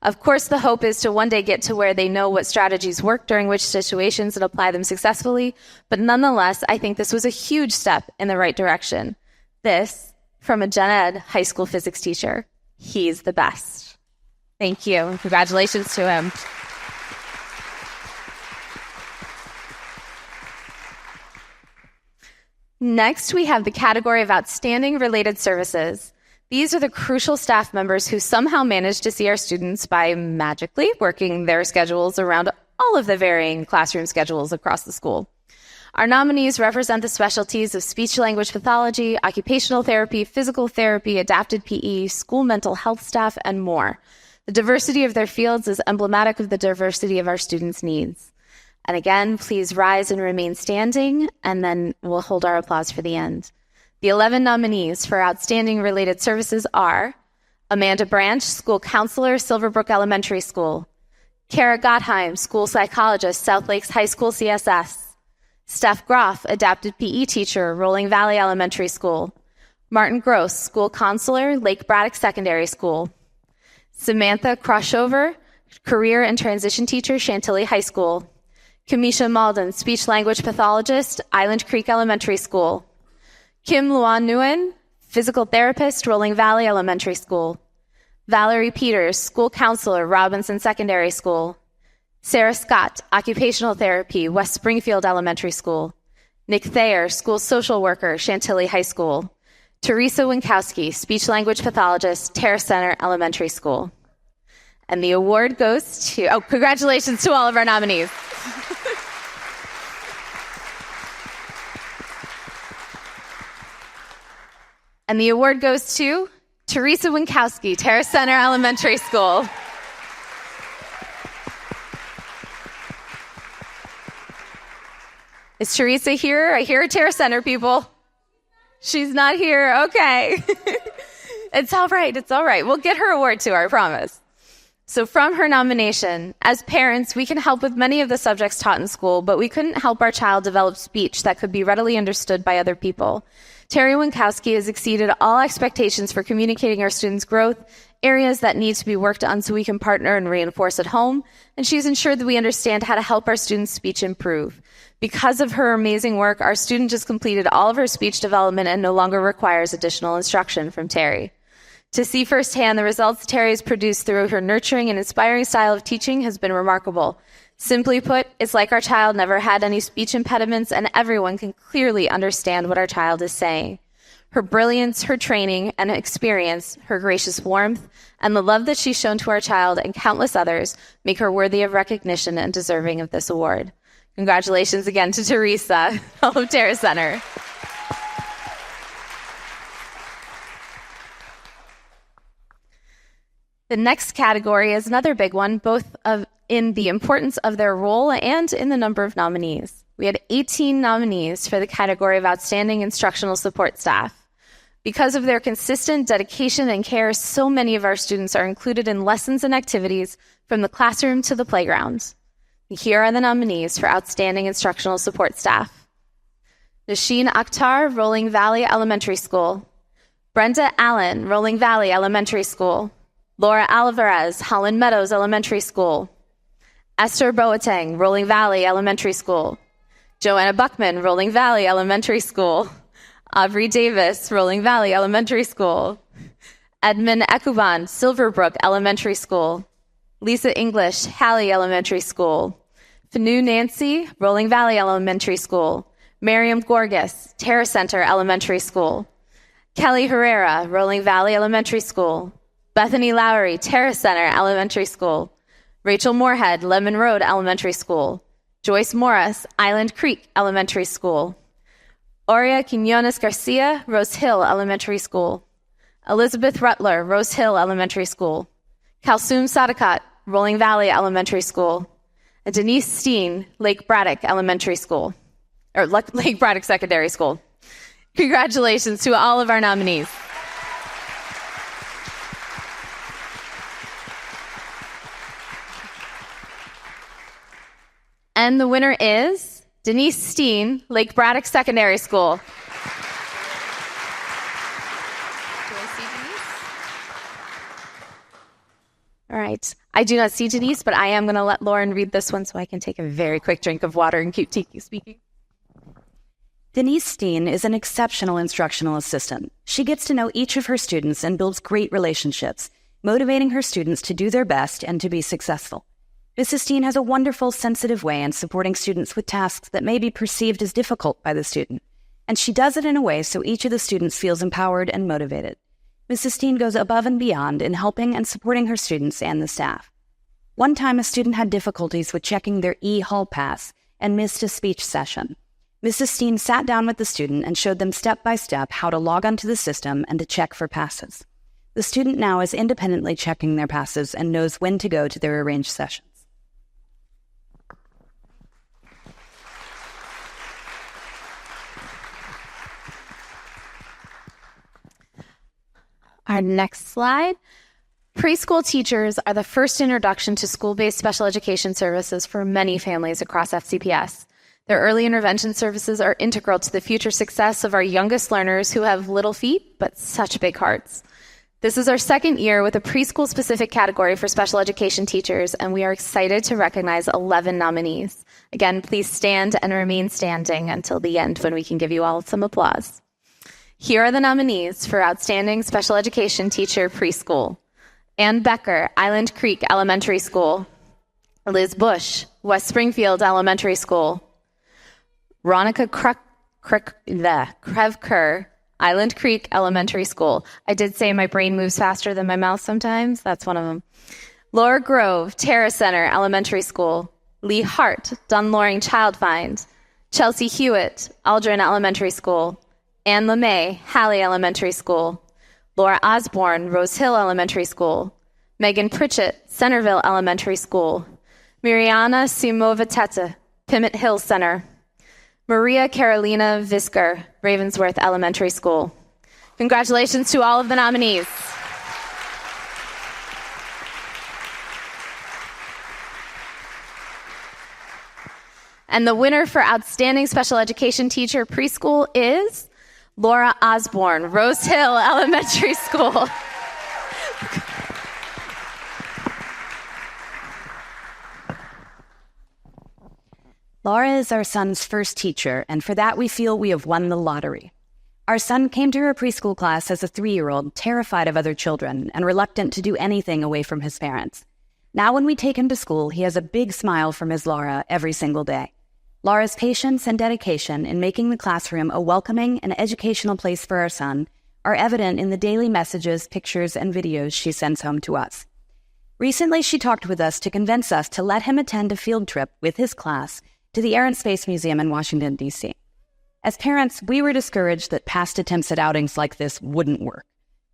Of course, the hope is to one day get to where they know what strategies work during which situations and apply them successfully, but nonetheless, I think this was a huge step in the right direction. This, from a gen ed high school physics teacher. He's the best. Thank you, and congratulations to him. Next, we have the category of Outstanding Related Services. These are the crucial staff members who somehow manage to see our students by magically working their schedules around all of the varying classroom schedules across the school. Our nominees represent the specialties of speech-language pathology, occupational therapy, physical therapy, adapted PE, school mental health staff, and more. The diversity of their fields is emblematic of the diversity of our students' needs. And again, please rise and remain standing, and then we'll hold our applause for the end. The 11 nominees for Outstanding Related Services are Amanda Branch, School Counselor, Silverbrook Elementary School; Kara Gottheim, School Psychologist, South Lakes High School CSS; Steph Groff, Adapted PE Teacher, Rolling Valley Elementary School; Martin Gross, School Counselor, Lake Braddock Secondary School; Samantha Croshover, Career and Transition Teacher, Chantilly High School; Kamisha Malden, Speech-Language Pathologist, Island Creek Elementary School; Kim Luan Nguyen, Physical Therapist, Rolling Valley Elementary School; Valerie Peters, School Counselor, Robinson Secondary School; Sarah Scott, Occupational Therapy, West Springfield Elementary School; Nick Thayer, School Social Worker, Chantilly High School; Teresa Winkowski, Speech-Language Pathologist, Terrace Center Elementary School. And the award goes to, congratulations to all of our nominees. And the award goes to Teresa Winkowski, Terrace Center Elementary School. Is Teresa here? I hear Terrace Center people. She's not here. Okay. It's all right. It's all right. We'll get her award too, I promise. So from her nomination, as parents, we can help with many of the subjects taught in school, but we couldn't help our child develop speech that could be readily understood by other people. Terry Winkowski has exceeded all expectations for communicating our students' growth, areas that need to be worked on so we can partner and reinforce at home, and she's ensured that we understand how to help our students' speech improve. Because of her amazing work, our student just completed all of her speech development and no longer requires additional instruction from Terry. To see firsthand the results Terry has produced through her nurturing and inspiring style of teaching has been remarkable. Simply put, it's like our child never had any speech impediments and everyone can clearly understand what our child is saying. Her brilliance, her training, and experience, her gracious warmth, and the love that she's shown to our child and countless others make her worthy of recognition and deserving of this award. Congratulations again to Teresa, all of Terra Center. The next category is another big one, both in the importance of their role and in the number of nominees. We had 18 nominees for the category of Outstanding Instructional Support Staff. Because of their consistent dedication and care, so many of our students are included in lessons and activities from the classroom to the playground. Here are the nominees for Outstanding Instructional Support Staff. Nasheen Akhtar, Rolling Valley Elementary School. Brenda Allen, Rolling Valley Elementary School. Laura Alvarez, Holland Meadows Elementary School. Esther Boateng, Rolling Valley Elementary School. Joanna Buckman, Rolling Valley Elementary School. Aubrey Davis, Rolling Valley Elementary School. Edmund Ekuban, Silverbrook Elementary School. Lisa English, Halley Elementary School. Fanu Nancy, Rolling Valley Elementary School. Miriam Gorgas, Terra Center Elementary School. Kelly Herrera, Rolling Valley Elementary School. Bethany Lowry, Terra Center Elementary School. Rachel Moorhead, Lemon Road Elementary School. Joyce Morris, Island Creek Elementary School. Aurea Quinones Garcia, Rose Hill Elementary School. Elizabeth Rutler, Rose Hill Elementary School. Kalsoom Sadakat, Rolling Valley Elementary School. And Denise Steen, Lake Braddock Elementary School. Or Lake Braddock Secondary School. Congratulations to all of our nominees. And the winner is Denise Steen, Lake Braddock Secondary School. Do I see Denise? All right. I do not see Denise, but I am going to let Lauren read this one so I can take a very quick drink of water and keep speaking. Denise Steen is an exceptional instructional assistant. She gets to know each of her students and builds great relationships, motivating her students to do their best and to be successful. Mrs. Steen has a wonderful, sensitive way in supporting students with tasks that may be perceived as difficult by the student, and she does it in a way so each of the students feels empowered and motivated. Mrs. Steen goes above and beyond in helping and supporting her students and the staff. One time, a student had difficulties with checking their e-hall pass and missed a speech session. Mrs. Steen sat down with the student and showed them step-by-step how to log onto the system and to check for passes. The student now is independently checking their passes and knows when to go to their arranged sessions. Our next slide. Preschool teachers are the first introduction to school-based special education services for many families across FCPS. Their early intervention services are integral to the future success of our youngest learners who have little feet but such big hearts. This is our second year with a preschool-specific category for special education teachers, and we are excited to recognize 11 nominees. Again, please stand and remain standing until the end when we can give you all some applause. Here are the nominees for Outstanding Special Education Teacher Preschool. Ann Becker, Island Creek Elementary School. Liz Bush, West Springfield Elementary School. Ronica Krevker, Island Creek Elementary School. I did say my brain moves faster than my mouth sometimes. That's one of them. Laura Grove, Terra Center Elementary School. Lee Hart, Dunloring Child Find. Chelsea Hewitt, Aldrin Elementary School. Anne LeMay, Halley Elementary School. Laura Osborne, Rose Hill Elementary School. Megan Pritchett, Centerville Elementary School. Miriana Simovateta, Pimmit Hill Center. Maria Carolina Visker, Ravensworth Elementary School. Congratulations to all of the nominees. And the winner for Outstanding Special Education Teacher Preschool is Laura Osborne, Rose Hill Elementary School. Laura is our son's first teacher, and for that we feel we have won the lottery. Our son came to her preschool class as a 3-year-old, terrified of other children and reluctant to do anything away from his parents. Now when we take him to school, he has a big smile from Ms. Laura every single day. Laura's patience and dedication in making the classroom a welcoming and educational place for our son are evident in the daily messages, pictures, and videos she sends home to us. Recently, she talked with us to convince us to let him attend a field trip with his class to the Air and Space Museum in Washington, D.C. As parents, we were discouraged that past attempts at outings like this wouldn't work.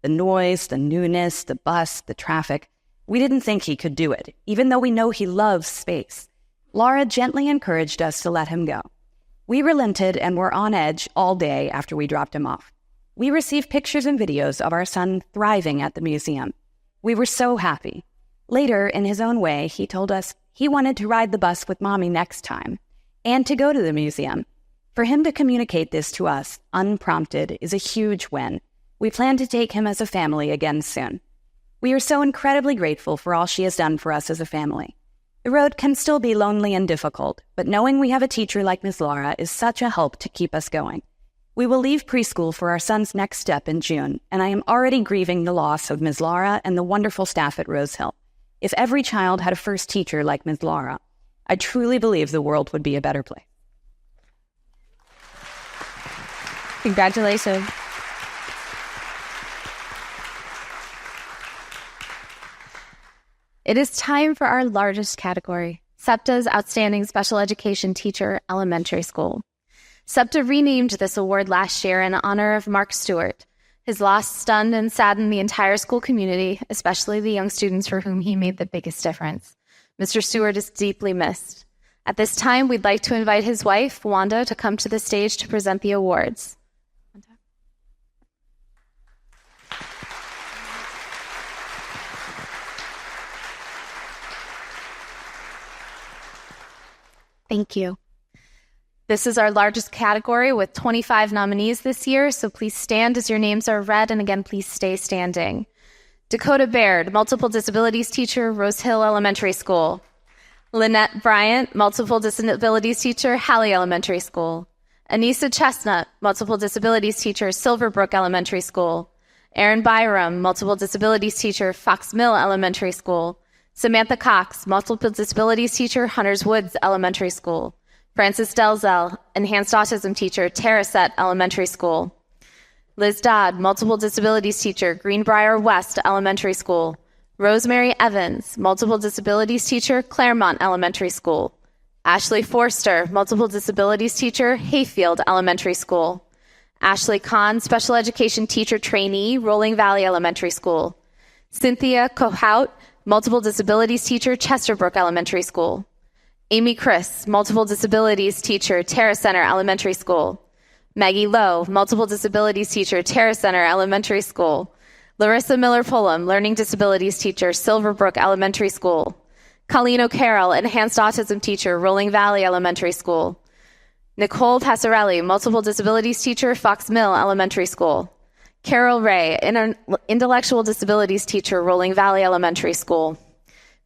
The noise, the newness, the bus, the traffic. We didn't think he could do it, even though we know he loves space. Laura gently encouraged us to let him go. We relented and were on edge all day after we dropped him off. We received pictures and videos of our son thriving at the museum. We were so happy. Later, in his own way, he told us he wanted to ride the bus with Mommy next time and to go to the museum. For him to communicate this to us, unprompted, is a huge win. We plan to take him as a family again soon. We are so incredibly grateful for all she has done for us as a family. The road can still be lonely and difficult, but knowing we have a teacher like Ms. Laura is such a help to keep us going. We will leave preschool for our son's next step in June, and I am already grieving the loss of Ms. Laura and the wonderful staff at Rose Hill. If every child had a first teacher like Ms. Laura, I truly believe the world would be a better place. Congratulations. It is time for our largest category, SEPTA's Outstanding Special Education Teacher, Elementary School. SEPTA renamed this award last year in honor of Mark Stewart. His loss stunned and saddened the entire school community, especially the young students for whom he made the biggest difference. Mr. Stewart is deeply missed. At this time, we'd like to invite his wife, Wanda, to come to the stage to present the awards. Thank you. This is our largest category with 25 nominees this year, so please stand as your names are read, and again, please stay standing. Dakota Baird, Multiple Disabilities Teacher, Rose Hill Elementary School. Lynette Bryant, Multiple Disabilities Teacher, Halley Elementary School. Anissa Chestnut, Multiple Disabilities Teacher, Silverbrook Elementary School. Erin Byram, Multiple Disabilities Teacher, Fox Mill Elementary School. Samantha Cox, Multiple Disabilities Teacher, Hunters Woods Elementary School. Frances Delzell, Enhanced Autism Teacher, Terrasset Elementary School. Liz Dodd, Multiple Disabilities Teacher, Greenbrier West Elementary School. Rosemary Evans, Multiple Disabilities Teacher, Claremont Elementary School. Ashley Forster, Multiple Disabilities Teacher, Hayfield Elementary School. Ashley Kahn, Special Education Teacher Trainee, Rolling Valley Elementary School. Cynthia Cohout, Multiple Disabilities Teacher, Chesterbrook Elementary School. Amy Chris, Multiple Disabilities Teacher, Terra Center Elementary School. Maggie Lowe, Multiple Disabilities Teacher, Terra Center Elementary School. Larissa Miller-Pullum, Learning Disabilities Teacher, Silverbrook Elementary School. Colleen O'Carroll, Enhanced Autism Teacher, Rolling Valley Elementary School. Nicole Passarelli, Multiple Disabilities Teacher, Fox Mill Elementary School. Carol Ray, Intellectual Disabilities Teacher, Rolling Valley Elementary School.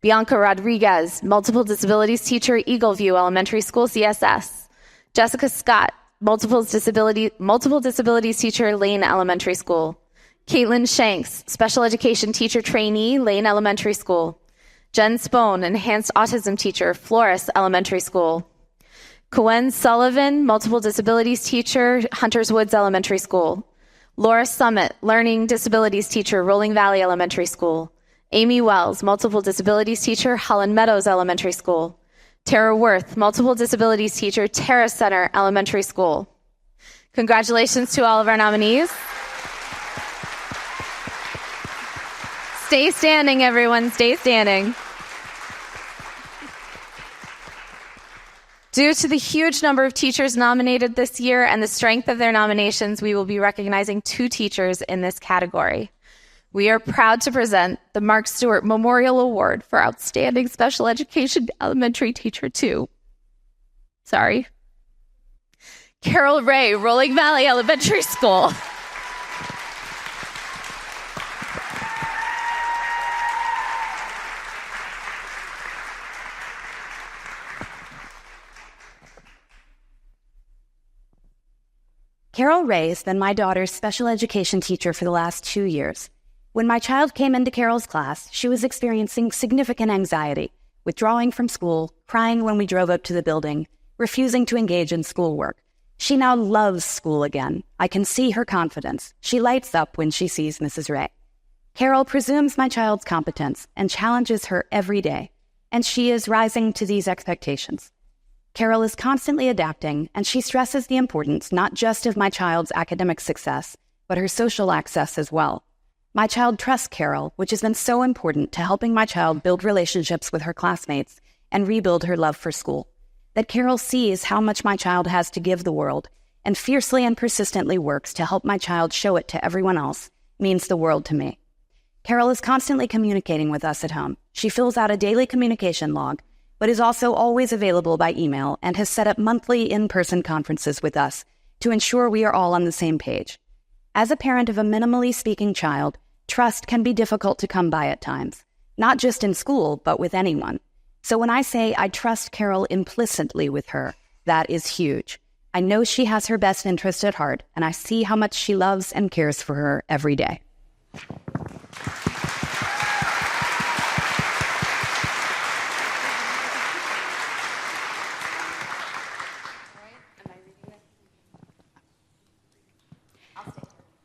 Bianca Rodriguez, Multiple Disabilities Teacher, Eagleview Elementary School, CSS. Jessica Scott, Multiple Disabilities Teacher, Lane Elementary School. Caitlin Shanks, Special Education Teacher Trainee, Lane Elementary School. Jen Spone, Enhanced Autism Teacher, Flores Elementary School. Coen Sullivan, Multiple Disabilities Teacher, Hunters Woods Elementary School. Laura Summit, Learning Disabilities Teacher, Rolling Valley Elementary School. Amy Wells, Multiple Disabilities Teacher, Holland Meadows Elementary School. Tara Worth, Multiple Disabilities Teacher, Terra Center Elementary School. Congratulations to all of our nominees. Stay standing, everyone. Stay standing. Due to the huge number of teachers nominated this year and the strength of their nominations, we will be recognizing 2 teachers in this category. We are proud to present the Mark Stewart Memorial Award for Outstanding Special Education Elementary Teacher 2. Carol Ray, Rolling Valley Elementary School. Carol Ray has been my daughter's special education teacher for the last 2 years. When my child came into Carol's class, she was experiencing significant anxiety, withdrawing from school, crying when we drove up to the building, refusing to engage in schoolwork. She now loves school again. I can see her confidence. She lights up when she sees Mrs. Ray. Carol presumes my child's competence and challenges her every day, and she is rising to these expectations. Carol is constantly adapting, and she stresses the importance not just of my child's academic success, but her social access as well. My child trusts Carol, which has been so important to helping my child build relationships with her classmates and rebuild her love for school. That Carol sees how much my child has to give the world and fiercely and persistently works to help my child show it to everyone else means the world to me. Carol is constantly communicating with us at home. She fills out a daily communication log, but is also always available by email and has set up monthly in-person conferences with us to ensure we are all on the same page. As a parent of a minimally speaking child, trust can be difficult to come by at times, not just in school, but with anyone. So when I say I trust Carol implicitly with her, that is huge. I know she has her best interest at heart, and I see how much she loves and cares for her every day.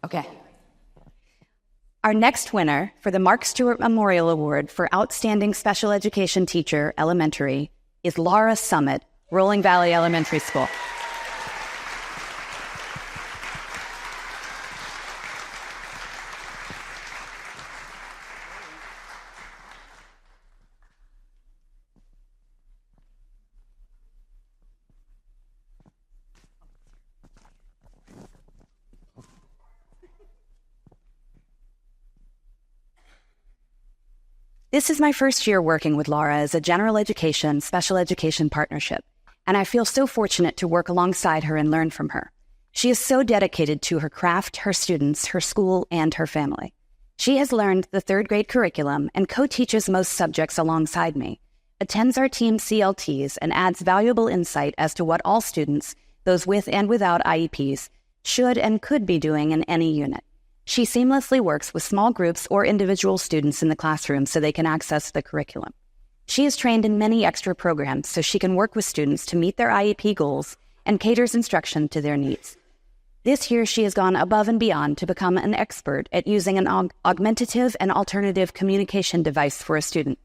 Okay. Our next winner for the Mark Stewart Memorial Award for Outstanding Special Education Teacher, Elementary, is Laura Summit, Rolling Valley Elementary School. This is my first year working with Laura as a general education, special education partnership, and I feel so fortunate to work alongside her and learn from her. She is so dedicated to her craft, her students, her school, and her family. She has learned the third grade curriculum and co-teaches most subjects alongside me, attends our team CLTs, and adds valuable insight as to what all students, those with and without IEPs, should and could be doing in any unit. She seamlessly works with small groups or individual students in the classroom so they can access the curriculum. She is trained in many extra programs so she can work with students to meet their IEP goals and caters instruction to their needs. This year, she has gone above and beyond to become an expert at using an augmentative and alternative communication device for a student.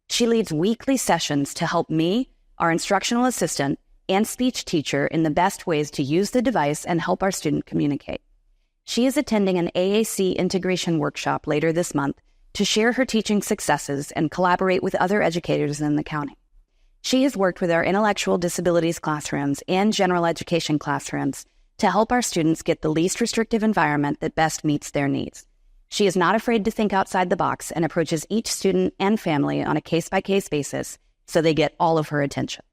She leads weekly sessions to help me, our instructional assistant, and speech teacher in the best ways to use the device and help our student communicate. She is attending an AAC integration workshop later this month to share her teaching successes and collaborate with other educators in the county. She has worked with our intellectual disabilities classrooms and general education classrooms to help our students get the least restrictive environment that best meets their needs. She is not afraid to think outside the box and approaches each student and family on a case-by-case basis so they get all of her attention.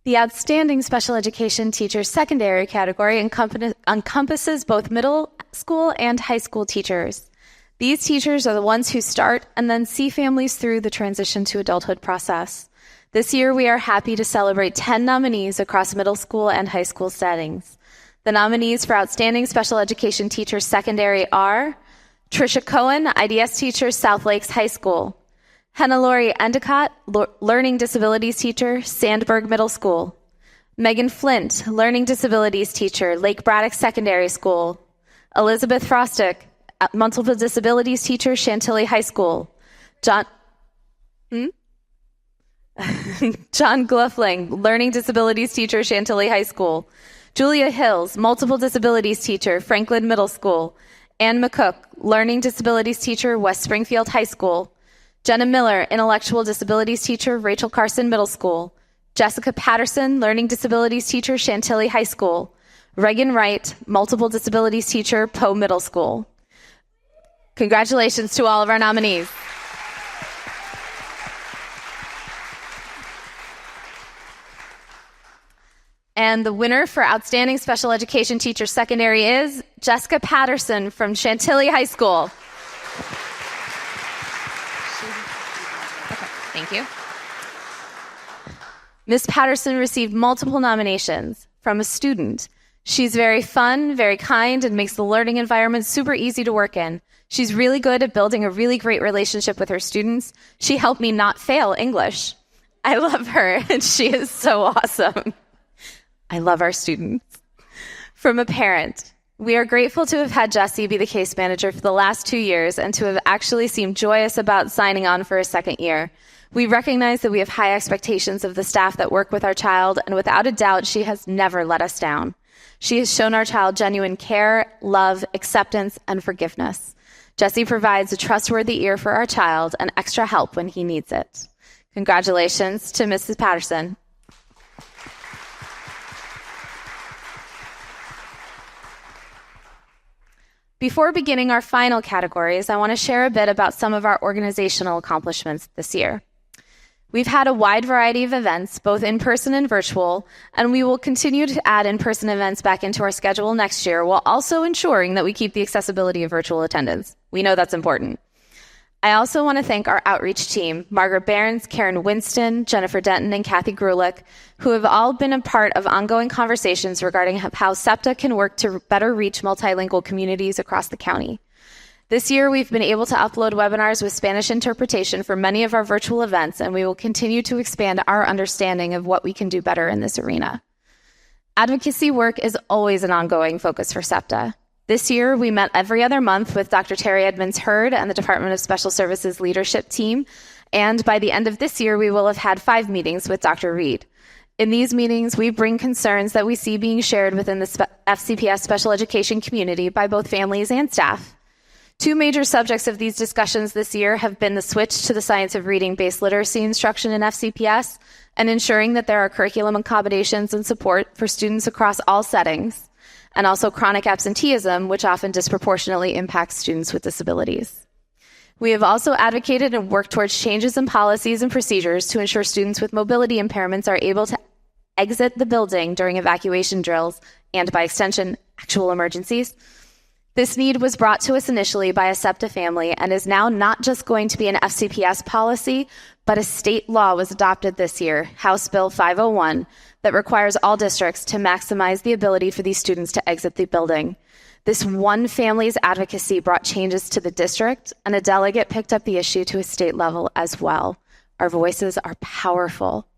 The Outstanding Special Education Teacher Secondary category encompasses both middle school and high school teachers. These teachers are the ones who start and then see families through the transition to adulthood process. This year, we are happy to celebrate 10 nominees across middle school and high school settings. The nominees for Outstanding Special Education Teacher Secondary are Tricia Cohen, IDS teacher, South Lakes High School. Hannah-Lori Endicott, Learning Disabilities Teacher, Sandburg Middle School. Megan Flint, Learning Disabilities Teacher, Lake Braddock Secondary School. Elizabeth Frostick, Multiple Disabilities Teacher, Chantilly High School. John Gluffling, Learning Disabilities Teacher, Chantilly High School. Julia Hills, Multiple Disabilities Teacher, Franklin Middle School. Ann McCook, Learning Disabilities Teacher, West Springfield High School. Jenna Miller, Intellectual Disabilities Teacher, Rachel Carson Middle School. Jessica Patterson, Learning Disabilities Teacher, Chantilly High School. Reagan Wright, Multiple Disabilities Teacher, Poe Middle School. Congratulations to all of our nominees. And the winner for Outstanding Special Education Teacher Secondary is Jessica Patterson from Chantilly High School. Thank you. Ms. Patterson received multiple nominations from a student. She's very fun, very kind, and makes the learning environment super easy to work in. She's really good at building a really great relationship with her students. She helped me not fail English. I love her, and she is so awesome. I love our students. From a parent, we are grateful to have had Jessie be the case manager for the last 2 years and to have actually seemed joyous about signing on for a second year. We recognize that we have high expectations of the staff that work with our child, and without a doubt, she has never let us down. She has shown our child genuine care, love, acceptance, and forgiveness. Jessie provides a trustworthy ear for our child and extra help when he needs it. Congratulations to Mrs. Patterson. Before beginning our final categories, I want to share a bit about some of our organizational accomplishments this year. We've had a wide variety of events, both in-person and virtual, and we will continue to add in-person events back into our schedule next year while also ensuring that we keep the accessibility of virtual attendance. We know that's important. I also want to thank our outreach team, Margaret Behrens, Karen Winston, Jennifer Denton, and Kathy Grulich, who have all been a part of ongoing conversations regarding how SEPTA can work to better reach multilingual communities across the county. This year, we've been able to upload webinars with Spanish interpretation for many of our virtual events, and we will continue to expand our understanding of what we can do better in this arena. Advocacy work is always an ongoing focus for SEPTA. This year, we met every other month with Dr. Terry Edmonds-Hurd and the Department of Special Services leadership team, and by the end of this year, we will have had 5 meetings with Dr. Reed. In these meetings, we bring concerns that we see being shared within the FCPS special education community by both families and staff. 2 major subjects of these discussions this year have been the switch to the science of reading-based literacy instruction in FCPS and ensuring that there are curriculum accommodations and support for students across all settings, and also chronic absenteeism, which often disproportionately impacts students with disabilities. We have also advocated and worked towards changes in policies and procedures to ensure students with mobility impairments are able to exit the building during evacuation drills and, by extension, actual emergencies. This need was brought to us initially by a SEPTA family and is now not just going to be an FCPS policy, but a state law was adopted this year, House Bill 501, that requires all districts to maximize the ability for these students to exit the building. This one family's advocacy brought changes to the district, and a delegate picked up the issue to a state level as well. Our voices are powerful.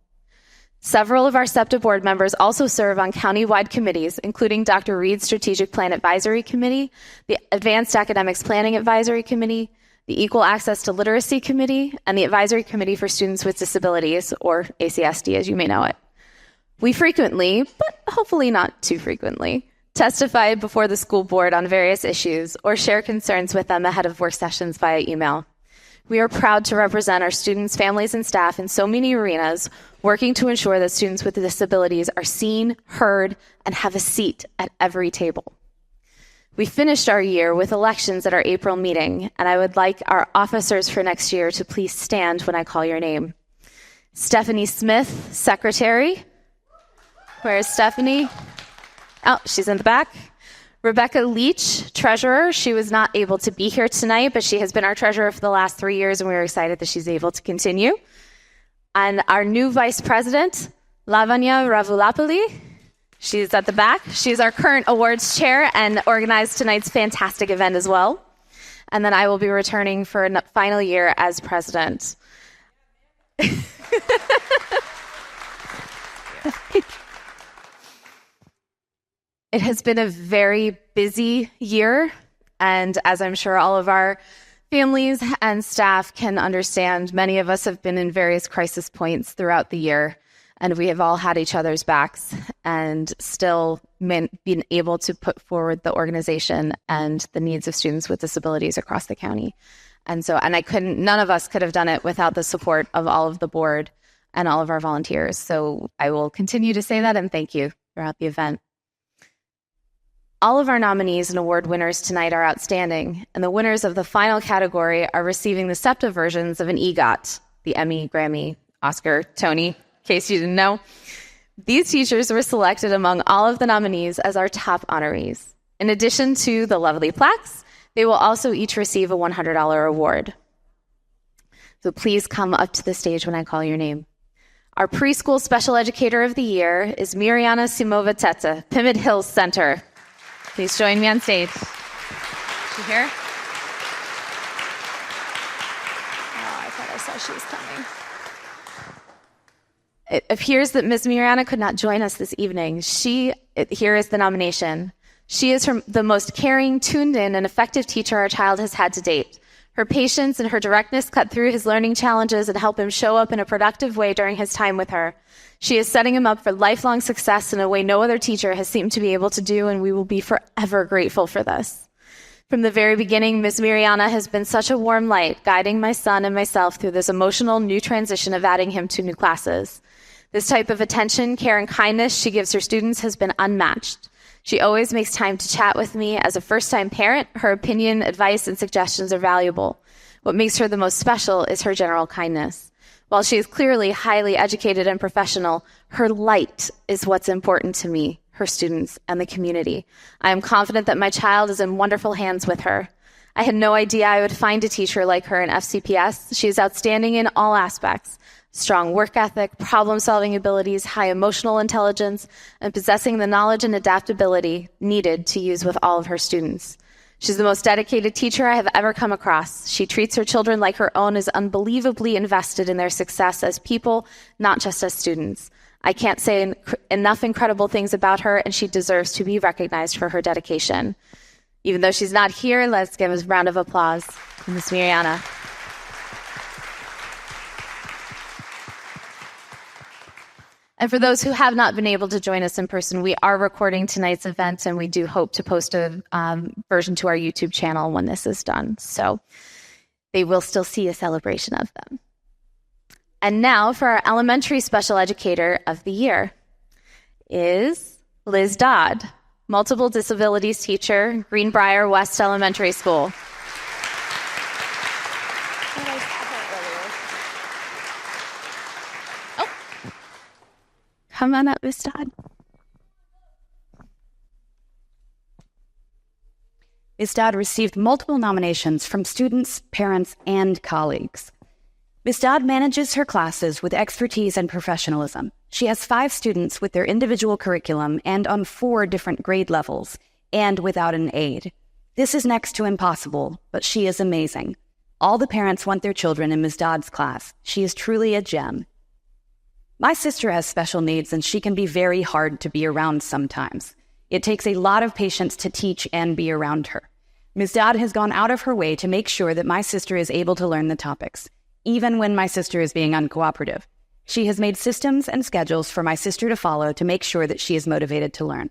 Several of our SEPTA board members also serve on county-wide committees, including Dr. Reed's Strategic Plan Advisory Committee, the Advanced Academics Planning Advisory Committee, the Equal Access to Literacy Committee, and the Advisory Committee for Students with Disabilities, or ACSD as you may know it. We frequently, but hopefully not too frequently, testify before the school board on various issues or share concerns with them ahead of work sessions via email. We are proud to represent our students, families, and staff in so many arenas, working to ensure that students with disabilities are seen, heard, and have a seat at every table. We finished our year with elections at our April meeting, and I would like our officers for next year to please stand when I call your name. Stephanie Smith, Secretary. Where is Stephanie? Oh, she's in the back. Rebecca Leach, Treasurer. She was not able to be here tonight, but she has been our Treasurer for the last 3 years, and we're excited that she's able to continue. And our new Vice President, Lavanya Ravulapalli. She's at the back. She's our current awards chair and organized tonight's fantastic event as well. And then I will be returning for a final year as president. It has been a very busy year, and as I'm sure all of our families and staff can understand, many of us have been in various crisis points throughout the year, and we have all had each other's backs and still been able to put forward the organization and the needs of students with disabilities across the county. And none of us could have done it without the support of all of the board and all of our volunteers. So I will continue to say that and thank you throughout the event. All of our nominees and award winners tonight are outstanding, and the winners of the final category are receiving the SEPTA versions of an EGOT, the Emmy, Grammy, Oscar, Tony, in case you didn't know. These teachers were selected among all of the nominees as our top honorees. In addition to the lovely plaques, they will also each receive a $100 award. So please come up to the stage when I call your name. Our preschool special educator of the year is Miriana Simova-Teta, Pymmet Hills Center. Please join me on stage. Is she here? Oh, I thought I saw she was coming. It appears that Ms. Miriana could not join us this evening. Here is the nomination. She is the most caring, tuned-in, and effective teacher our child has had to date. Her patience and her directness cut through his learning challenges and help him show up in a productive way during his time with her. She is setting him up for lifelong success in a way no other teacher has seemed to be able to do, and we will be forever grateful for this. From the very beginning, Ms. Miriana has been such a warm light, guiding my son and myself through this emotional new transition of adding him to new classes. This type of attention, care, and kindness she gives her students has been unmatched. She always makes time to chat with me. As a first-time parent, her opinion, advice, and suggestions are valuable. What makes her the most special is her general kindness. While she is clearly highly educated and professional, her light is what's important to me, her students, and the community. I am confident that my child is in wonderful hands with her. I had no idea I would find a teacher like her in FCPS. She is outstanding in all aspects. Strong work ethic, problem-solving abilities, high emotional intelligence, and possessing the knowledge and adaptability needed to use with all of her students. She's the most dedicated teacher I have ever come across. She treats her children like her own, is unbelievably invested in their success as people, not just as students. I can't say enough incredible things about her, and she deserves to be recognized for her dedication. Even though she's not here, let's give a round of applause to Ms. Miriana. And for those who have not been able to join us in person, we are recording tonight's event, and we do hope to post a version to our YouTube channel when this is done. So they will still see a celebration of them. And now for our elementary special educator of the year is Liz Dodd, multiple disabilities teacher, Greenbrier West Elementary School. Come on up, Ms. Dodd. Ms. Dodd received multiple nominations from students, parents, and colleagues. Ms. Dodd manages her classes with expertise and professionalism. She has 5 students with their individual curriculum and on 4 different grade levels, and without an aide. This is next to impossible, but she is amazing. All the parents want their children in Ms. Dodd's class. She is truly a gem. My sister has special needs, and she can be very hard to be around sometimes. It takes a lot of patience to teach and be around her. Ms. Dodd has gone out of her way to make sure that my sister is able to learn the topics, even when my sister is being uncooperative. She has made systems and schedules for my sister to follow to make sure that she is motivated to learn.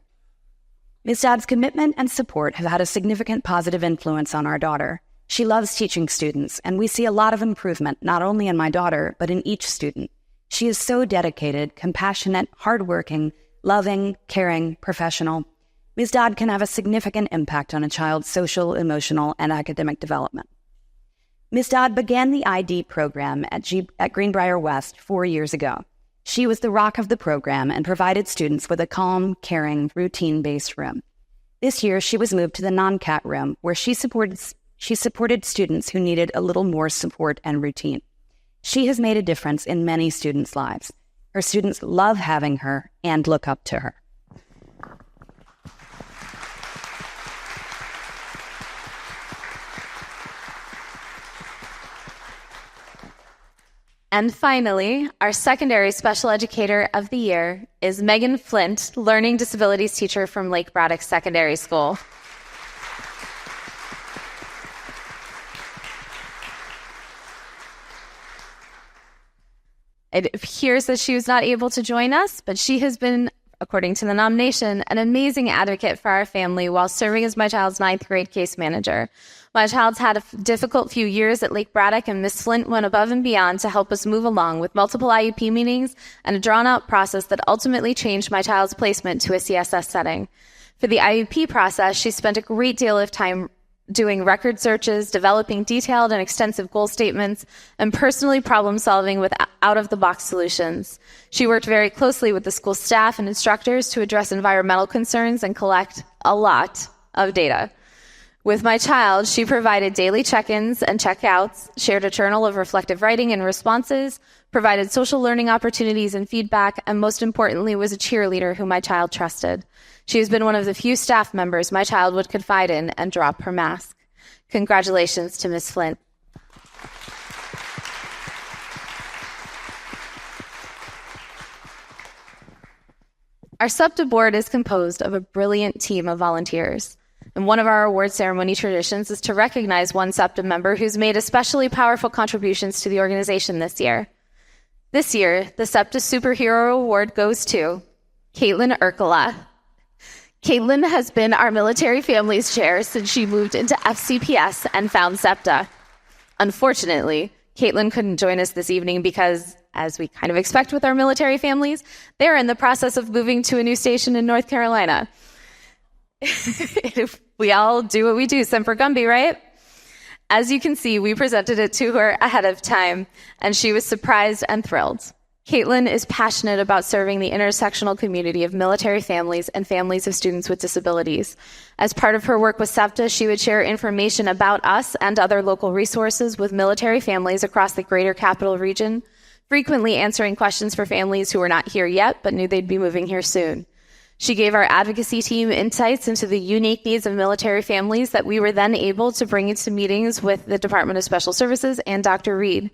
Ms. Dodd's commitment and support have had a significant positive influence on our daughter. She loves teaching students, and we see a lot of improvement, not only in my daughter, but in each student. She is so dedicated, compassionate, hardworking, loving, caring, professional. Ms. Dodd can have a significant impact on a child's social, emotional, and academic development. Ms. Dodd began the ID program at Greenbrier West 4 years ago. She was the rock of the program and provided students with a calm, caring, routine-based room. This year, she was moved to the non-CAT room, where she supported students who needed a little more support and routine. She has made a difference in many students' lives. Her students love having her and look up to her. And finally, our secondary special educator of the year is Megan Flint, learning disabilities teacher from Lake Braddock Secondary School. It appears that she was not able to join us, but she has been, according to the nomination, an amazing advocate for our family while serving as my child's 9th grade case manager. My child's had a difficult few years at Lake Braddock, and Miss Flint went above and beyond to help us move along with multiple IEP meetings and a drawn-out process that ultimately changed my child's placement to a CSS setting. For the IEP process, she spent a great deal of time doing record searches, developing detailed and extensive goal statements, and personally problem-solving with out-of-the-box solutions. She worked very closely with the school staff and instructors to address environmental concerns and collect a lot of data. With my child, she provided daily check-ins and check-outs, shared a journal of reflective writing and responses, provided social learning opportunities and feedback, and most importantly, was a cheerleader who my child trusted. She has been one of the few staff members my child would confide in and drop her mask. Congratulations to Ms. Flint. Our SEPTA board is composed of a brilliant team of volunteers. And one of our award ceremony traditions is to recognize one SEPTA member who's made especially powerful contributions to the organization this year. This year, the SEPTA Superhero Award goes to Caitlin Urkala. Caitlin has been our military families chair since she moved into FCPS and found SEPTA. Unfortunately, Caitlin couldn't join us this evening because, as we kind of expect with our military families, they're in the process of moving to a new station in North Carolina. We all do what we do, Semper Gumby, right? As you can see, we presented it to her ahead of time, and she was surprised and thrilled. Caitlin is passionate about serving the intersectional community of military families and families of students with disabilities. As part of her work with SEPTA, she would share information about us and other local resources with military families across the greater capital region, frequently answering questions for families who were not here yet but knew they'd be moving here soon. She gave our advocacy team insights into the unique needs of military families that we were then able to bring into meetings with the Department of Special Services and Dr. Reed.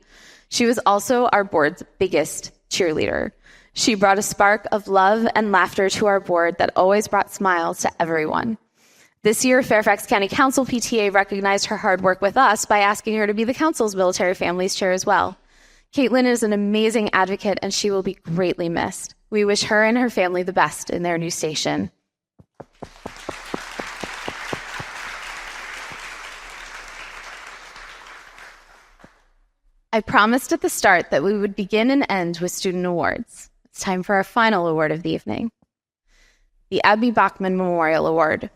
She was also our board's biggest cheerleader. She brought a spark of love and laughter to our board that always brought smiles to everyone. This year, Fairfax County Council PTA recognized her hard work with us by asking her to be the council's military families chair as well. Caitlin is an amazing advocate, and she will be greatly missed. We wish her and her family the best in their new station. I promised at the start that we would begin and end with student awards. It's time for our final award of the evening, the Abby Bachman Memorial Award.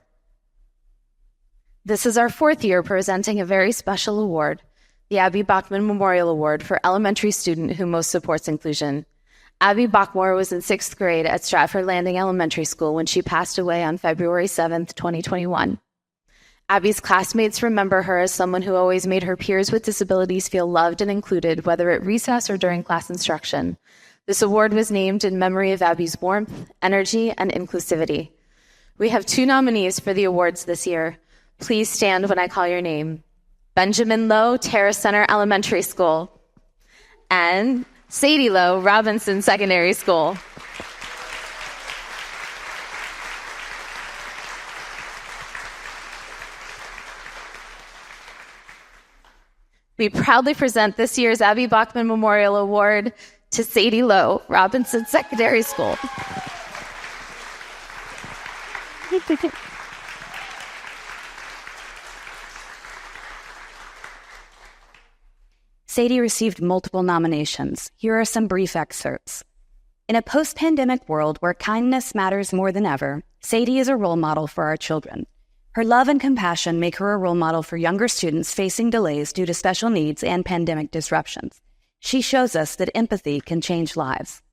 This is our fourth year presenting a very special award, the Abby Bachman Memorial Award for elementary student who most supports inclusion. Abby Bachmore was in 6th grade at Stratford Landing Elementary School when she passed away on February 7th, 2021. Abby's classmates remember her as someone who always made her peers with disabilities feel loved and included, whether at recess or during class instruction. This award was named in memory of Abby's warmth, energy, and inclusivity. We have 2 nominees for the awards this year. Please stand when I call your name. Benjamin Lowe, Terrace Center Elementary School, and Sadie Lowe, Robinson Secondary School. We proudly present this year's Abby Bachman Memorial Award to Sadie Lowe, Robinson Secondary School. Sadie received multiple nominations. Here are some brief excerpts. In a post-pandemic world where kindness matters more than ever, Sadie is a role model for our children. Her love and compassion make her a role model for younger students facing delays due to special needs and pandemic disruptions. She shows us that empathy can change lives.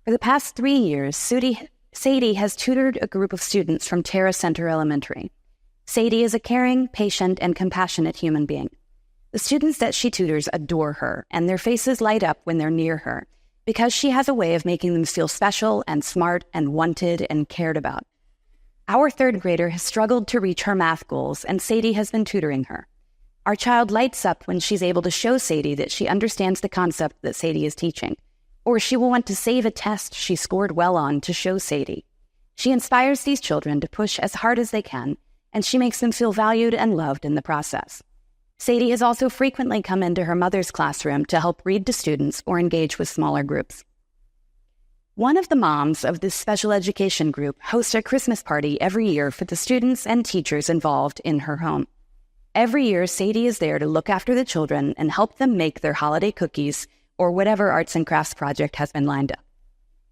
For the past 3 years, Sadie has tutored a group of students from Terra Center Elementary. Sadie is a caring, patient, and compassionate human being. The students that she tutors adore her, and their faces light up when they're near her, because she has a way of making them feel special and smart and wanted and cared about. Our 3rd grader has struggled to reach her math goals, and Sadie has been tutoring her. Our child lights up when she's able to show Sadie that she understands the concept that Sadie is teaching, or she will want to save a test she scored well on to show Sadie. She inspires these children to push as hard as they can, and she makes them feel valued and loved in the process. Sadie has also frequently come into her mother's classroom to help read to students or engage with smaller groups. One of the moms of this special education group hosts a Christmas party every year for the students and teachers involved in her home. Every year, Sadie is there to look after the children and help them make their holiday cookies or whatever arts and crafts project has been lined up.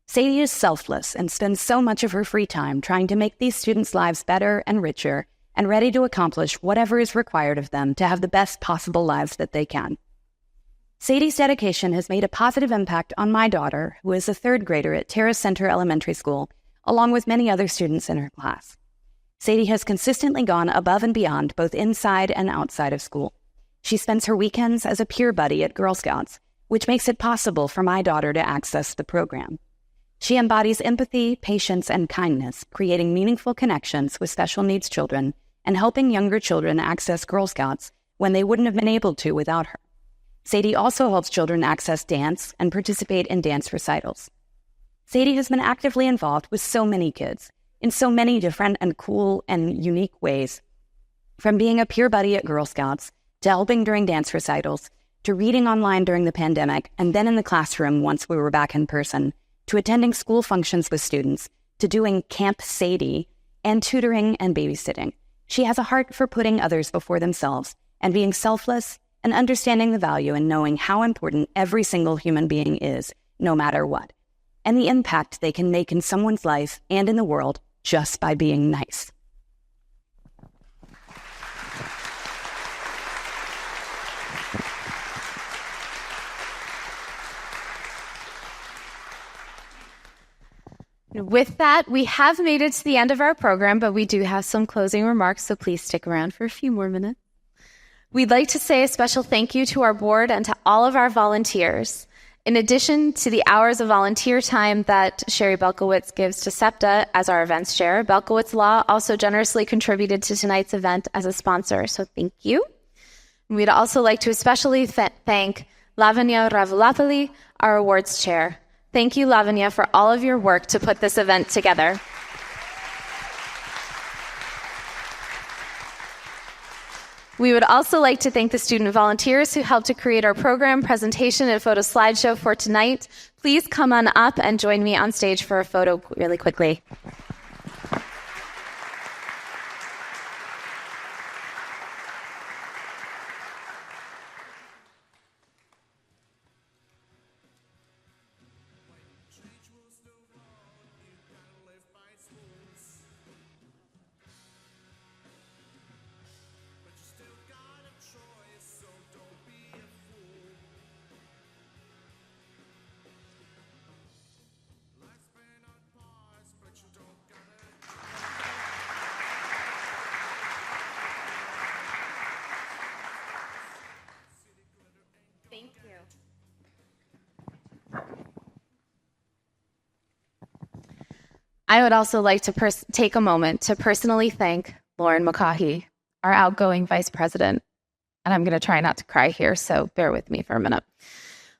Sadie is selfless and spends so much of her free time trying to make these students' lives better and richer and ready to accomplish whatever is required of them to have the best possible lives that they can. Sadie's dedication has made a positive impact on my daughter, who is a 3rd grader at Terrace Center Elementary School, along with many other students in her class. Sadie has consistently gone above and beyond both inside and outside of school. She spends her weekends as a peer buddy at Girl Scouts, which makes it possible for my daughter to access the program. She embodies empathy, patience, and kindness, creating meaningful connections with special needs children and helping younger children access Girl Scouts when they wouldn't have been able to without her. Sadie also helps children access dance and participate in dance recitals. Sadie has been actively involved with so many kids in so many different and cool and unique ways, from being a peer buddy at Girl Scouts to helping during dance recitals, to reading online during the pandemic and then in the classroom once we were back in person, to attending school functions with students, to doing Camp Sadie, and tutoring and babysitting. She has a heart for putting others before themselves and being selfless and understanding the value in knowing how important every single human being is, no matter what, and the impact they can make in someone's life and in the world just by being nice. With that, we have made it to the end of our program, but we do have some closing remarks, so please stick around for a few more minutes. We'd like to say a special thank you to our board and to all of our volunteers. In addition to the hours of volunteer time that Sherry Belkowitz gives to SEPTA as our events chair, Belkowitz Law also generously contributed to tonight's event as a sponsor, so thank you. We'd also like to especially thank Lavanya Ravulapalli, our awards chair. Thank you, Lavanya, for all of your work to put this event together. We would also like to thank the student volunteers who helped to create our program, presentation, and photo slideshow for tonight. Please come on up and join me on stage for a photo really quickly. I would also like to take a moment to personally thank Lauren McCaughey, our outgoing vice president. And I'm going to try not to cry here, so bear with me for a minute.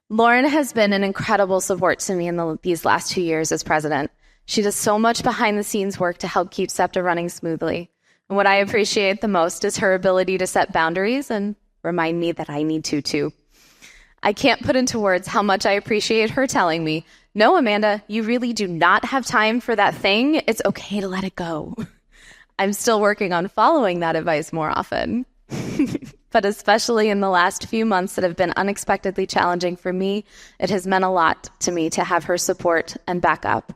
Lauren has been an incredible support to me in these last 2 years as president. She does so much behind-the-scenes work to help keep SEPTA running smoothly. And what I appreciate the most is her ability to set boundaries and remind me that I need to, too. I can't put into words how much I appreciate her telling me, "No, Amanda, you really do not have time for that thing. It's okay to let it go." I'm still working on following that advice more often. But especially in the last few months that have been unexpectedly challenging for me, it has meant a lot to me to have her support and backup.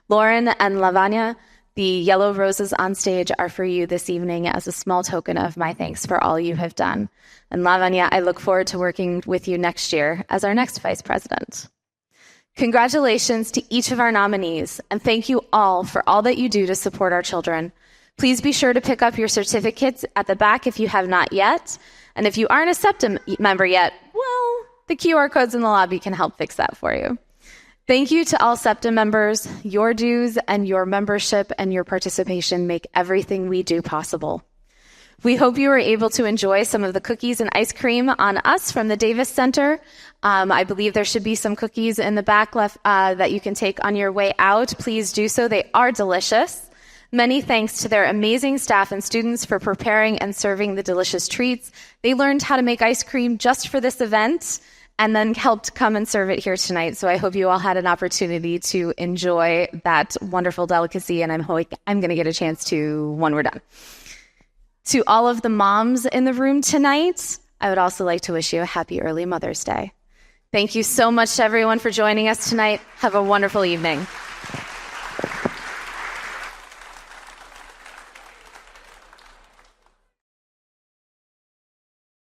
Lauren and Lavanya, the yellow roses on stage are for you this evening as a small token of my thanks for all you have done. And Lavanya, I look forward to working with you next year as our next vice president. Congratulations to each of our nominees, and thank you all for all that you do to support our children. Please be sure to pick up your certificates at the back if you have not yet. And if you aren't a SEPTA member yet, well, the QR codes in the lobby can help fix that for you. Thank you to all SEPTA members. Your dues and your membership and your participation make everything we do possible. We hope you were able to enjoy some of the cookies and ice cream on us from the Davis Center. I believe there should be some cookies in the back left that you can take on your way out. Please do so. They are delicious. Many thanks to their amazing staff and students for preparing and serving the delicious treats. They learned how to make ice cream just for this event and then helped come and serve it here tonight. So I hope you all had an opportunity to enjoy that wonderful delicacy, and I'm going to get a chance to when we're done. To all of the moms in the room tonight, I would also like to wish you a happy early Mother's Day. Thank you so much to everyone for joining us tonight. Have a wonderful evening.